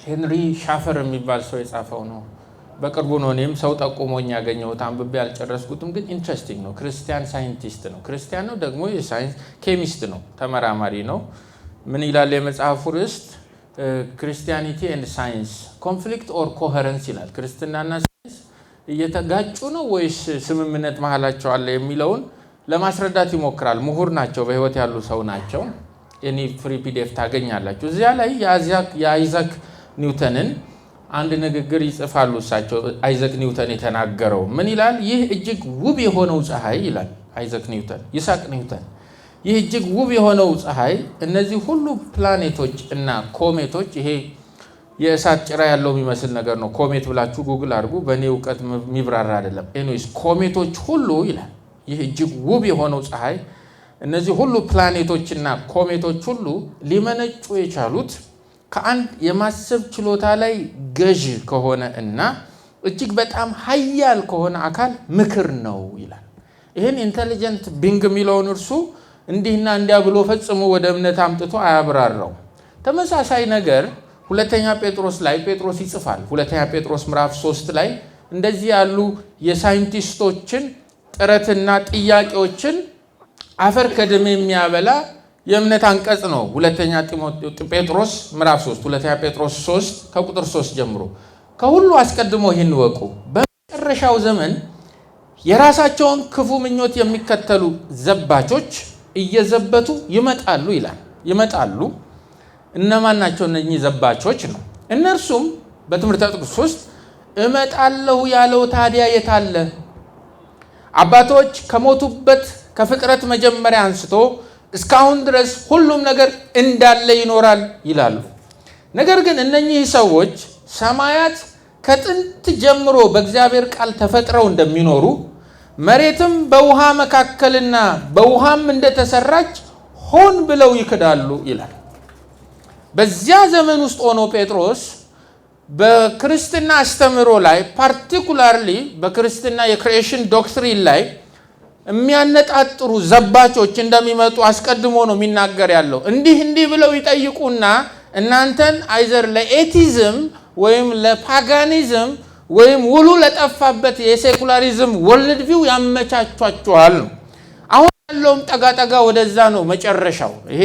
S1: ሄንሪ ሻፈር የሚባል ሰው የጻፈው ነው። በቅርቡ ነው እኔም ሰው ጠቁሞኝ ያገኘሁት። አንብቤ ያልጨረስኩትም ግን ኢንትረስቲንግ ነው። ክርስቲያን ሳይንቲስት ነው። ክርስቲያን ነው ደግሞ የሳይንስ ኬሚስት ነው፣ ተመራማሪ ነው። ምን ይላል የመጽሐፉ ርዕስ? ክርስቲያኒቲ ኤንድ ሳይንስ ኮንፍሊክት ኦር ኮሄረንስ ይላል። ክርስትናና ሳይንስ እየተጋጩ ነው ወይስ ስምምነት መሀላቸው አለ የሚለውን ለማስረዳት ይሞክራል። ምሁር ናቸው፣ በህይወት ያሉ ሰው ናቸው። እኔ ፍሪ ፒዲኤፍ ታገኛላችሁ። እዚያ ላይ የአይዛክ ኒውተንን አንድ ንግግር ይጽፋሉ እሳቸው። አይዛክ ኒውተን የተናገረው ምን ይላል? ይህ እጅግ ውብ የሆነው ፀሐይ ይላል አይዛክ ኒውተን፣ ይስሐቅ ኒውተን። ይህ እጅግ ውብ የሆነው ፀሐይ እነዚህ ሁሉ ፕላኔቶች እና ኮሜቶች፣ ይሄ የእሳት ጭራ ያለው የሚመስል ነገር ነው። ኮሜት ብላችሁ ጉግል አድርጉ። በእኔ እውቀት የሚብራራ አይደለም። ኤኒዌይስ ኮሜቶች ሁሉ ይላል ይህ እጅግ ውብ የሆነው ፀሐይ፣ እነዚህ ሁሉ ፕላኔቶች እና ኮሜቶች ሁሉ ሊመነጩ የቻሉት ከአንድ የማሰብ ችሎታ ላይ ገዥ ከሆነ እና እጅግ በጣም ኃያል ከሆነ አካል ምክር ነው ይላል። ይህን ኢንተሊጀንት ቢንግ የሚለውን እርሱ እንዲህና እንዲያ ብሎ ፈጽሞ ወደ እምነት አምጥቶ አያብራራው። ተመሳሳይ ነገር ሁለተኛ ጴጥሮስ ላይ ጴጥሮስ ይጽፋል። ሁለተኛ ጴጥሮስ ምዕራፍ 3 ላይ እንደዚህ ያሉ የሳይንቲስቶችን ጥረትና ጥያቄዎችን አፈር ከደም የሚያበላ የእምነት አንቀጽ ነው። ሁለተኛ ጴጥሮስ ምዕራፍ 3 ሁለተኛ ጴጥሮስ 3 ከቁጥር 3 ጀምሮ ከሁሉ አስቀድሞ ይህን ወቁ፣ በመጨረሻው ዘመን የራሳቸውን ክፉ ምኞት የሚከተሉ ዘባቾች እየዘበቱ ይመጣሉ ይላል። ይመጣሉ። እነማን ናቸው እነኚህ ዘባቾች ነው? እነርሱም በትምህርተ ጥቅስ ውስጥ እመጣለሁ ያለው ታዲያ የታለ? አባቶች ከሞቱበት ከፍጥረት መጀመሪያ አንስቶ እስካሁን ድረስ ሁሉም ነገር እንዳለ ይኖራል ይላሉ። ነገር ግን እነኚህ ሰዎች ሰማያት ከጥንት ጀምሮ በእግዚአብሔር ቃል ተፈጥረው እንደሚኖሩ መሬትም በውሃ መካከልና በውሃም እንደተሰራች ሆን ብለው ይክዳሉ ይላል። በዚያ ዘመን ውስጥ ሆኖ ጴጥሮስ በክርስትና አስተምህሮ ላይ ፓርቲኩላርሊ በክርስትና የክሪኤሽን ዶክትሪን ላይ የሚያነጣጥሩ ዘባቾች እንደሚመጡ አስቀድሞ ነው የሚናገር ያለው። እንዲህ ብለው ይጠይቁና እናንተን አይዘር ለኤቲዝም ወይም ለፓጋኒዝም ወይም ውሉ ለጠፋበት የሴኩላሪዝም ወርልድ ቪው ያመቻቿቸዋል ነው። አሁን ያለውም ጠጋጠጋ ወደዛ ነው መጨረሻው። ይሄ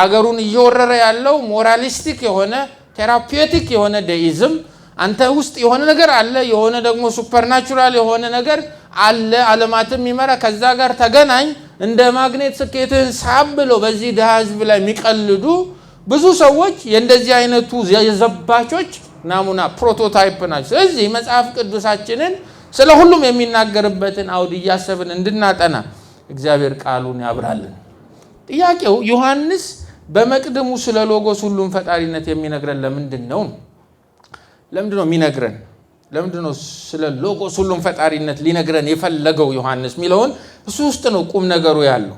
S1: አገሩን እየወረረ ያለው ሞራሊስቲክ የሆነ ቴራፒውቲክ የሆነ ዴኢዝም፣ አንተ ውስጥ የሆነ ነገር አለ፣ የሆነ ደግሞ ሱፐርናቹራል የሆነ ነገር አለ ዓለማትም ይመራ ከዛ ጋር ተገናኝ እንደ ማግኔት ስኬትህን ሳብ ብሎ በዚህ ድሃ ህዝብ ላይ የሚቀልዱ ብዙ ሰዎች የእንደዚህ አይነቱ የዘባቾች ናሙና ፕሮቶታይፕ ናቸው። ስለዚህ መጽሐፍ ቅዱሳችንን ስለ ሁሉም የሚናገርበትን አውድ እያሰብን እንድናጠና እግዚአብሔር ቃሉን ያብራልን። ጥያቄው ዮሐንስ በመቅድሙ ስለ ሎጎስ ሁሉም ፈጣሪነት የሚነግረን ለምንድን ነው? ለምንድን ነው የሚነግረን? ለምንድን ነው ስለ ሎጎስ ሁሉም ፈጣሪነት ሊነግረን የፈለገው ዮሐንስ ሚለውን እሱ ውስጥ ነው ቁም ነገሩ ያለው።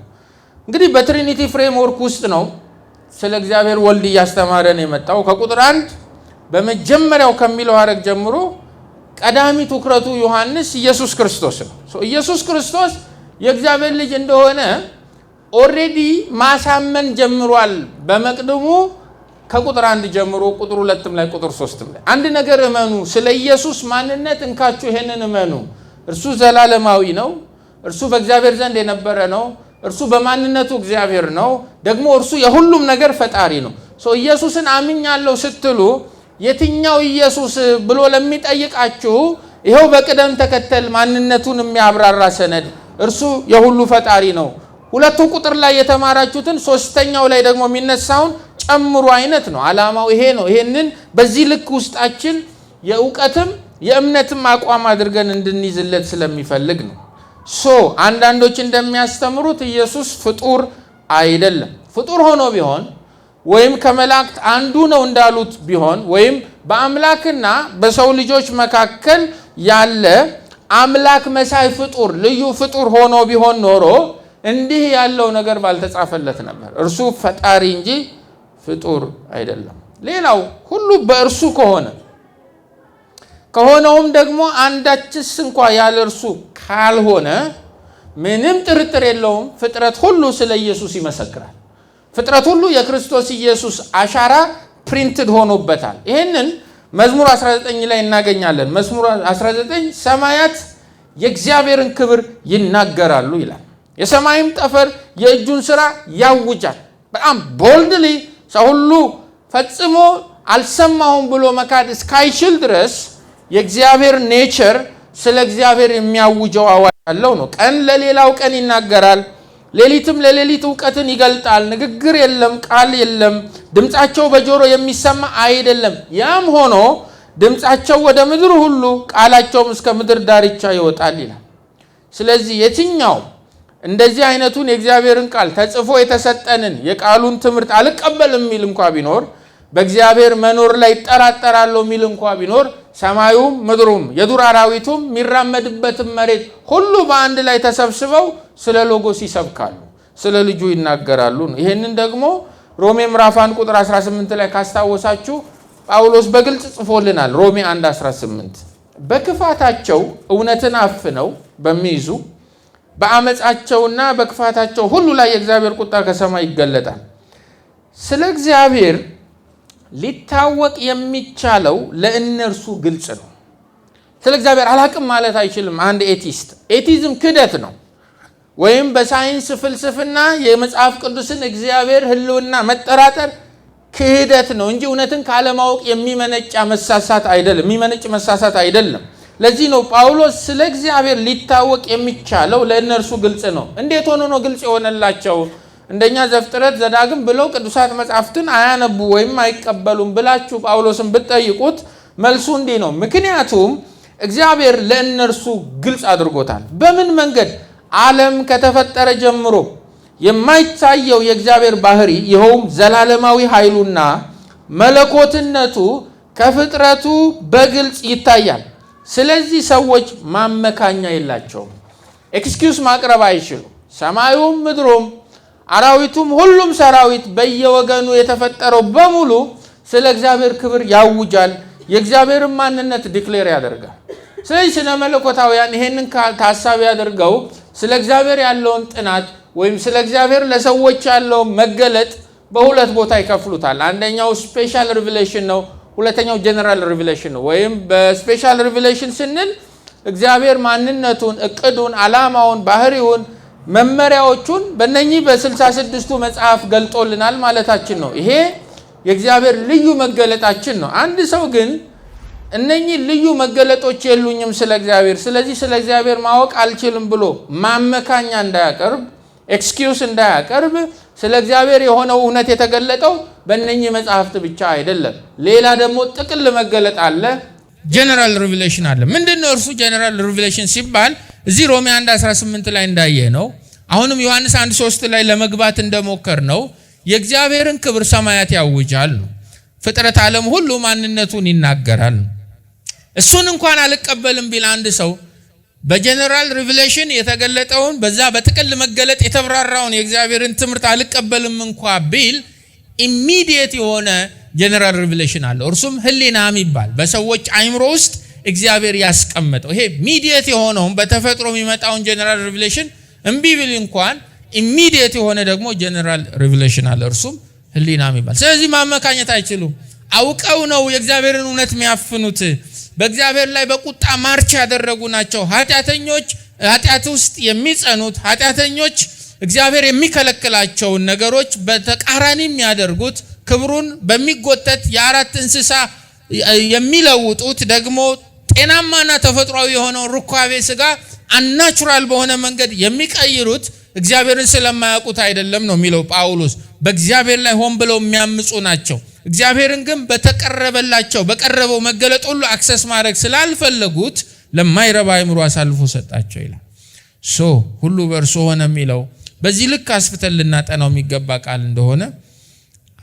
S1: እንግዲህ በትሪኒቲ ፍሬምወርክ ውስጥ ነው ስለ እግዚአብሔር ወልድ እያስተማረን የመጣው። ከቁጥር 1 በመጀመሪያው ከሚለው ሐረግ ጀምሮ ቀዳሚ ትኩረቱ ዮሐንስ ኢየሱስ ክርስቶስ ነው። ኢየሱስ ክርስቶስ የእግዚአብሔር ልጅ እንደሆነ ኦሬዲ ማሳመን ጀምሯል። በመቅድሙ ከቁጥር 1 ጀምሮ ቁጥር 2 ላይ ቁጥር 3 ላይ አንድ ነገር እመኑ፣ ስለ ኢየሱስ ማንነት እንካችሁ ይሄንን እመኑ። እርሱ ዘላለማዊ ነው። እርሱ በእግዚአብሔር ዘንድ የነበረ ነው። እርሱ በማንነቱ እግዚአብሔር ነው። ደግሞ እርሱ የሁሉም ነገር ፈጣሪ ነው። ኢየሱስን አምኛለሁ ስትሉ የትኛው ኢየሱስ ብሎ ለሚጠይቃችሁ ይሄው በቅደም ተከተል ማንነቱን የሚያብራራ ሰነድ እርሱ የሁሉ ፈጣሪ ነው። ሁለቱ ቁጥር ላይ የተማራችሁትን ሶስተኛው ላይ ደግሞ የሚነሳውን ጨምሩ አይነት ነው። ዓላማው ይሄ ነው። ይሄንን በዚህ ልክ ውስጣችን የእውቀትም የእምነትም አቋም አድርገን እንድንይዝለት ስለሚፈልግ ነው። አንዳንዶች እንደሚያስተምሩት ኢየሱስ ፍጡር አይደለም። ፍጡር ሆኖ ቢሆን ወይም ከመላእክት አንዱ ነው እንዳሉት ቢሆን ወይም በአምላክና በሰው ልጆች መካከል ያለ አምላክ መሳይ ፍጡር ልዩ ፍጡር ሆኖ ቢሆን ኖሮ እንዲህ ያለው ነገር ባልተጻፈለት ነበር። እርሱ ፈጣሪ እንጂ ፍጡር አይደለም። ሌላው ሁሉ በእርሱ ከሆነውም ደግሞ አንዳችስ እንኳ ያለ እርሱ ካልሆነ ምንም ጥርጥር የለውም ፍጥረት ሁሉ ስለ ኢየሱስ ይመሰክራል። ፍጥረት ሁሉ የክርስቶስ ኢየሱስ አሻራ ፕሪንትድ ሆኖበታል። ይሄንን መዝሙር 19 ላይ እናገኛለን። መዝሙር 19 ሰማያት የእግዚአብሔርን ክብር ይናገራሉ ይላል። የሰማይም ጠፈር የእጁን ሥራ ያውጃል። በጣም ቦልድሊ ሰው ሁሉ ፈጽሞ አልሰማሁም ብሎ መካድ እስካይችል ድረስ የእግዚአብሔር ኔቸር ስለ እግዚአብሔር የሚያውጀው አዋጅ ያለው ነው። ቀን ለሌላው ቀን ይናገራል፣ ሌሊትም ለሌሊት እውቀትን ይገልጣል። ንግግር የለም፣ ቃል የለም፣ ድምፃቸው በጆሮ የሚሰማ አይደለም። ያም ሆኖ ድምፃቸው ወደ ምድር ሁሉ ቃላቸውም እስከ ምድር ዳርቻ ይወጣል ይላል። ስለዚህ የትኛው እንደዚህ አይነቱን የእግዚአብሔርን ቃል ተጽፎ የተሰጠንን የቃሉን ትምህርት አልቀበልም የሚል እንኳ ቢኖር በእግዚአብሔር መኖር ላይ ይጠራጠራለሁ የሚል እንኳ ቢኖር ሰማዩም ምድሩም የዱር አራዊቱም የሚራመድበትም መሬት ሁሉ በአንድ ላይ ተሰብስበው ስለ ሎጎስ ይሰብካሉ፣ ስለ ልጁ ይናገራሉ። ይሄንን ደግሞ ሮሜ ምዕራፍ 1 ቁጥር 18 ላይ ካስታወሳችሁ ጳውሎስ በግልጽ ጽፎልናል። ሮሜ 1:18 በክፋታቸው እውነትን አፍነው በሚይዙ በአመፃቸውና በክፋታቸው ሁሉ ላይ የእግዚአብሔር ቁጣ ከሰማይ ይገለጣል። ስለ እግዚአብሔር ሊታወቅ የሚቻለው ለእነርሱ ግልጽ ነው። ስለ እግዚአብሔር አላቅም ማለት አይችልም አንድ ኤቲስት። ኤቲዝም ክደት ነው፣ ወይም በሳይንስ ፍልስፍና የመጽሐፍ ቅዱስን እግዚአብሔር ሕልውና መጠራጠር ክህደት ነው እንጂ እውነትን ካለማወቅ የሚመነጭ መሳሳት አይደለም። ለዚህ ነው ጳውሎስ ስለ እግዚአብሔር ሊታወቅ የሚቻለው ለእነርሱ ግልጽ ነው። እንዴት ሆኖ ነው ግልጽ የሆነላቸው? እንደኛ ዘፍጥረት ዘዳግም ብለው ቅዱሳት መጻሕፍትን አያነቡ ወይም አይቀበሉም ብላችሁ ጳውሎስን ብትጠይቁት መልሱ እንዲህ ነው። ምክንያቱም እግዚአብሔር ለእነርሱ ግልጽ አድርጎታል። በምን መንገድ? ዓለም ከተፈጠረ ጀምሮ የማይታየው የእግዚአብሔር ባህሪ ይኸውም ዘላለማዊ ኃይሉና መለኮትነቱ ከፍጥረቱ በግልጽ ይታያል። ስለዚህ ሰዎች ማመካኛ የላቸውም፣ ኤክስኪውስ ማቅረብ አይችሉም። ሰማዩም ምድሩም አራዊቱም ሁሉም ሰራዊት በየወገኑ የተፈጠረው በሙሉ ስለ እግዚአብሔር ክብር ያውጃል፣ የእግዚአብሔርን ማንነት ዲክሌር ያደርጋል። ስለዚህ ስነ መለኮታውያን ይሄንን ታሳቢ ያደርገው ስለ እግዚአብሔር ያለውን ጥናት ወይም ስለ እግዚአብሔር ለሰዎች ያለው መገለጥ በሁለት ቦታ ይከፍሉታል። አንደኛው ስፔሻል ሪቪሌሽን ነው፣ ሁለተኛው ጀነራል ሪቪሌሽን ነው። ወይም በስፔሻል ሪቪሌሽን ስንል እግዚአብሔር ማንነቱን፣ እቅዱን፣ ዓላማውን፣ ባህሪውን፣ መመሪያዎቹን በእነኚህ በ66ቱ መጽሐፍ ገልጦልናል ማለታችን ነው። ይሄ የእግዚአብሔር ልዩ መገለጣችን ነው። አንድ ሰው ግን እነኚህ ልዩ መገለጦች የሉኝም ስለ እግዚአብሔር፣ ስለዚህ ስለ እግዚአብሔር ማወቅ አልችልም ብሎ ማመካኛ እንዳያቀርብ፣ ኤክስኪዩስ እንዳያቀርብ ስለ እግዚአብሔር የሆነው እውነት የተገለጠው በእነኚህ መጽሐፍት ብቻ አይደለም። ሌላ ደግሞ ጥቅል መገለጥ አለ፣ ጀነራል ሪቪሌሽን አለ። ምንድነው እርሱ ጀነራል ሪቪሌሽን ሲባል እዚህ ሮሜ 1:18 ላይ እንዳየ ነው። አሁንም ዮሐንስ 1:3 ላይ ለመግባት እንደሞከር ነው የእግዚአብሔርን ክብር ሰማያት ያውጃል ነው። ፍጥረት ዓለም ሁሉ ማንነቱን ይናገራል። እሱን እንኳን አልቀበልም ቢል አንድ ሰው በጀነራል ሪቪሌሽን የተገለጠውን በዛ በጥቅል መገለጥ የተብራራውን የእግዚአብሔርን ትምህርት አልቀበልም እንኳን ቢል ኢሚዲየት የሆነ ጀነራል ሪቪሌሽን አለ። እርሱም ህሊናም ይባል በሰዎች አይምሮ ውስጥ እግዚአብሔር ያስቀመጠው ይሄ ኢሚዲየት የሆነውን በተፈጥሮ የሚመጣውን ጀነራል ሪቪሌሽን እምቢ ቢል እንኳን ኢሚዲየት የሆነ ደግሞ ጀነራል ሪቪሌሽን አለ። እርሱም ህሊናም ይባል። ስለዚህ ማመካኘት አይችሉም። አውቀው ነው የእግዚአብሔርን እውነት የሚያፍኑት። በእግዚአብሔር ላይ በቁጣ ማርች ያደረጉ ናቸው። ኃጢአተኞች ኃጢአት ውስጥ የሚጸኑት፣ ኃጢአተኞች እግዚአብሔር የሚከለክላቸውን ነገሮች በተቃራኒ የሚያደርጉት፣ ክብሩን በሚጎተት የአራት እንስሳ የሚለውጡት፣ ደግሞ ጤናማና ተፈጥሯዊ የሆነው ሩካቤ ስጋ አንናቹራል በሆነ መንገድ የሚቀይሩት እግዚአብሔርን ስለማያውቁት አይደለም ነው የሚለው ጳውሎስ። በእግዚአብሔር ላይ ሆን ብለው የሚያምፁ ናቸው። እግዚአብሔርን ግን በተቀረበላቸው በቀረበው መገለጥ ሁሉ አክሰስ ማድረግ ስላልፈለጉት ለማይረባ አእምሮ አሳልፎ ሰጣቸው ይላል። ሁሉ በእርሱ ሆነ የሚለው በዚህ ልክ አስፍተን ልናጠናው የሚገባ ቃል እንደሆነ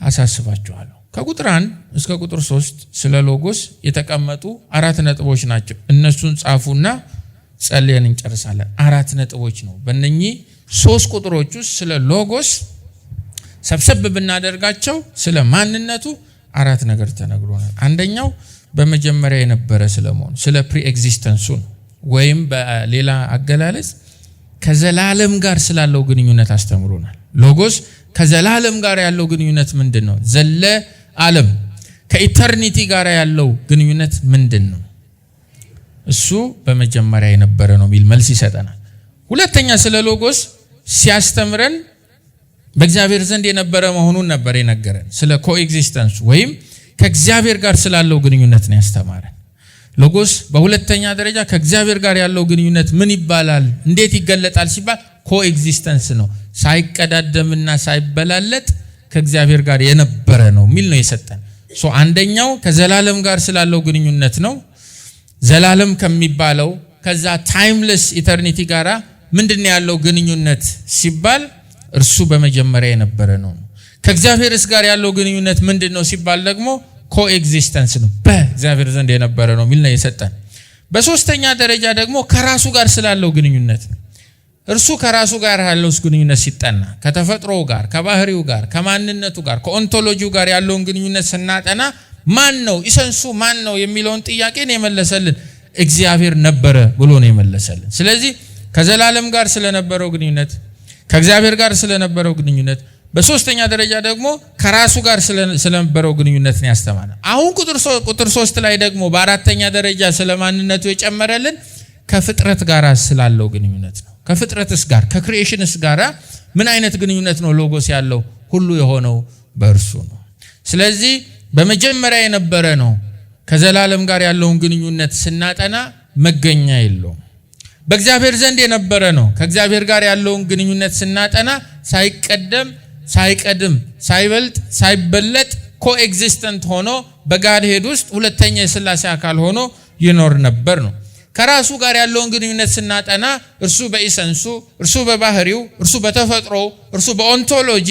S1: አሳስባችኋለሁ። ከቁጥር 1 እስከ ቁጥር 3 ስለ ሎጎስ የተቀመጡ 4 ነጥቦች ናቸው። እነሱን ጻፉና ጸልየን እንጨርሳለን። 4 ነጥቦች ነው። በእነኚህ 3 ቁጥሮች ውስጥ ስለ ሎጎስ ሰብሰብ ብናደርጋቸው ስለ ማንነቱ 4 ነገር ተነግሮናል። አንደኛው በመጀመሪያ የነበረ ስለመሆኑ ስለ ፕሪ ኤግዚስተንሱ ነው። ወይም በሌላ አገላለጽ ከዘላለም ጋር ስላለው ግንኙነት አስተምሮናል። ሎጎስ ከዘላለም ጋር ያለው ግንኙነት ምንድነው? ዓለም ከኢተርኒቲ ጋር ያለው ግንኙነት ምንድነው? እሱ በመጀመሪያ የነበረ ነው የሚል መልስ ይሰጠናል። ሁለተኛ ስለ ሎጎስ ሲያስተምረን በእግዚአብሔር ዘንድ የነበረ መሆኑን ነበር የነገረን። ስለ ኮኤግዚስተንስ ወይም ከእግዚአብሔር ጋር ስላለው ግንኙነት ነው ያስተማረን። ሎጎስ በሁለተኛ ደረጃ ከእግዚአብሔር ጋር ያለው ግንኙነት ምን ይባላል፣ እንዴት ይገለጣል ሲባል ኮኤግዚስተንስ ነው። ሳይቀዳደምና ሳይበላለጥ ከእግዚአብሔር ጋር የነበረ ነው የሚል ነው የሰጠን። አንደኛው ከዘላለም ጋር ስላለው ግንኙነት ነው። ዘላለም ከሚባለው ከዛ ታይምለስ ኢተርኒቲ ጋራ ምንድነው ያለው ግንኙነት ሲባል እርሱ በመጀመሪያ የነበረ ነው። ከእግዚአብሔርስ ጋር ያለው ግንኙነት ምንድነው ሲባል ደግሞ ኮኤግዚስተንስ ነው፣ በእግዚአብሔር ዘንድ የነበረ ነው የሚል ነው የሰጠን። በሶስተኛ ደረጃ ደግሞ ከራሱ ጋር ስላለው ግንኙነት ነው። እርሱ ከራሱ ጋር ያለው ግንኙነት ሲጠና ከተፈጥሮ ጋር፣ ከባህሪው ጋር፣ ከማንነቱ ጋር፣ ከኦንቶሎጂው ጋር ያለውን ግንኙነት ስናጠና ማን ነው ኢሰንሱ ማን ነው የሚለውን ጥያቄ ነው የመለሰልን። እግዚአብሔር ነበረ ብሎ ነው የመለሰልን። ስለዚህ ከዘላለም ጋር ስለነበረው ግንኙነት፣ ከእግዚአብሔር ጋር ስለነበረው ግንኙነት፣ በሶስተኛ ደረጃ ደግሞ ከራሱ ጋር ስለነበረው ግንኙነት ነው ያስተማረን። አሁን ቁጥር 3 ላይ ደግሞ በአራተኛ ደረጃ ስለማንነቱ የጨመረልን ከፍጥረት ጋር ስላለው ግንኙነት ነው። ከፍጥረትስ ጋር ከክሪኤሽንስ ጋር ምን አይነት ግንኙነት ነው ሎጎስ ያለው? ሁሉ የሆነው በእርሱ ነው። ስለዚህ በመጀመሪያ የነበረ ነው። ከዘላለም ጋር ያለውን ግንኙነት ስናጠና መገኛ የለውም። በእግዚአብሔር ዘንድ የነበረ ነው። ከእግዚአብሔር ጋር ያለውን ግንኙነት ስናጠና ሳይቀደም፣ ሳይቀድም፣ ሳይበልጥ፣ ሳይበለጥ ኮኤግዚስተንት ሆኖ በጋድሄድ ውስጥ ሁለተኛ የሥላሴ አካል ሆኖ ይኖር ነበር ነው። ከራሱ ጋር ያለውን ግንኙነት ስናጠና እርሱ በኢሰንሱ፣ እርሱ በባህሪው፣ እርሱ በተፈጥሮ፣ እርሱ በኦንቶሎጂ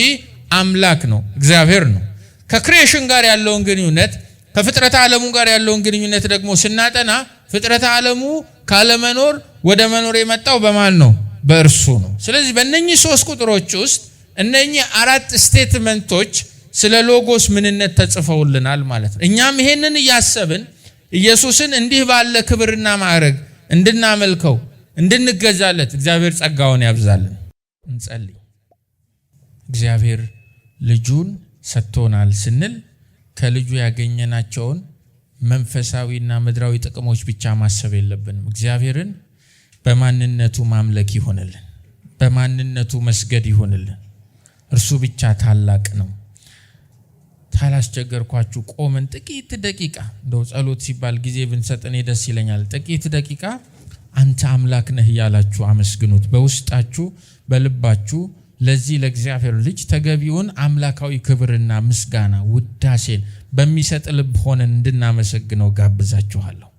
S1: አምላክ ነው፣ እግዚአብሔር ነው። ከክሪኤሽን ጋር ያለውን ግንኙነት፣ ከፍጥረት ዓለሙ ጋር ያለውን ግንኙነት ደግሞ ስናጠና ፍጥረት ዓለሙ ካለመኖር ወደ መኖር የመጣው በማን ነው? በእርሱ ነው። ስለዚህ በእነኚህ 3 ቁጥሮች ውስጥ እነኚህ 4 ስቴትመንቶች ስለ ሎጎስ ምንነት ተጽፈውልናል ማለት ነው። እኛም ይሄንን እያሰብን ኢየሱስን እንዲህ ባለ ክብርና ማዕረግ እንድናመልከው እንድንገዛለት እግዚአብሔር ጸጋውን ያብዛልን። እንጸልይ። እግዚአብሔር ልጁን ሰጥቶናል ስንል ከልጁ ያገኘናቸውን መንፈሳዊና ምድራዊ ጥቅሞች ብቻ ማሰብ የለብንም። እግዚአብሔርን በማንነቱ ማምለክ ይሆንልን፣ በማንነቱ መስገድ ይሆንልን። እርሱ ብቻ ታላቅ ነው። ታላስቸገርኳችሁ ቆመን ጥቂት ደቂቃ እንደው ጸሎት ሲባል ጊዜ ብንሰጥኔ ደስ ይለኛል። ጥቂት ደቂቃ አንተ አምላክ ነህ ያላችሁ አመስግኑት። በውስጣችሁ በልባችሁ ለዚህ ለእግዚአብሔር ልጅ ተገቢውን አምላካዊ ክብርና ምስጋና ውዳሴን በሚሰጥ ልብ ሆነን እንድናመሰግነው ጋብዛችኋለሁ።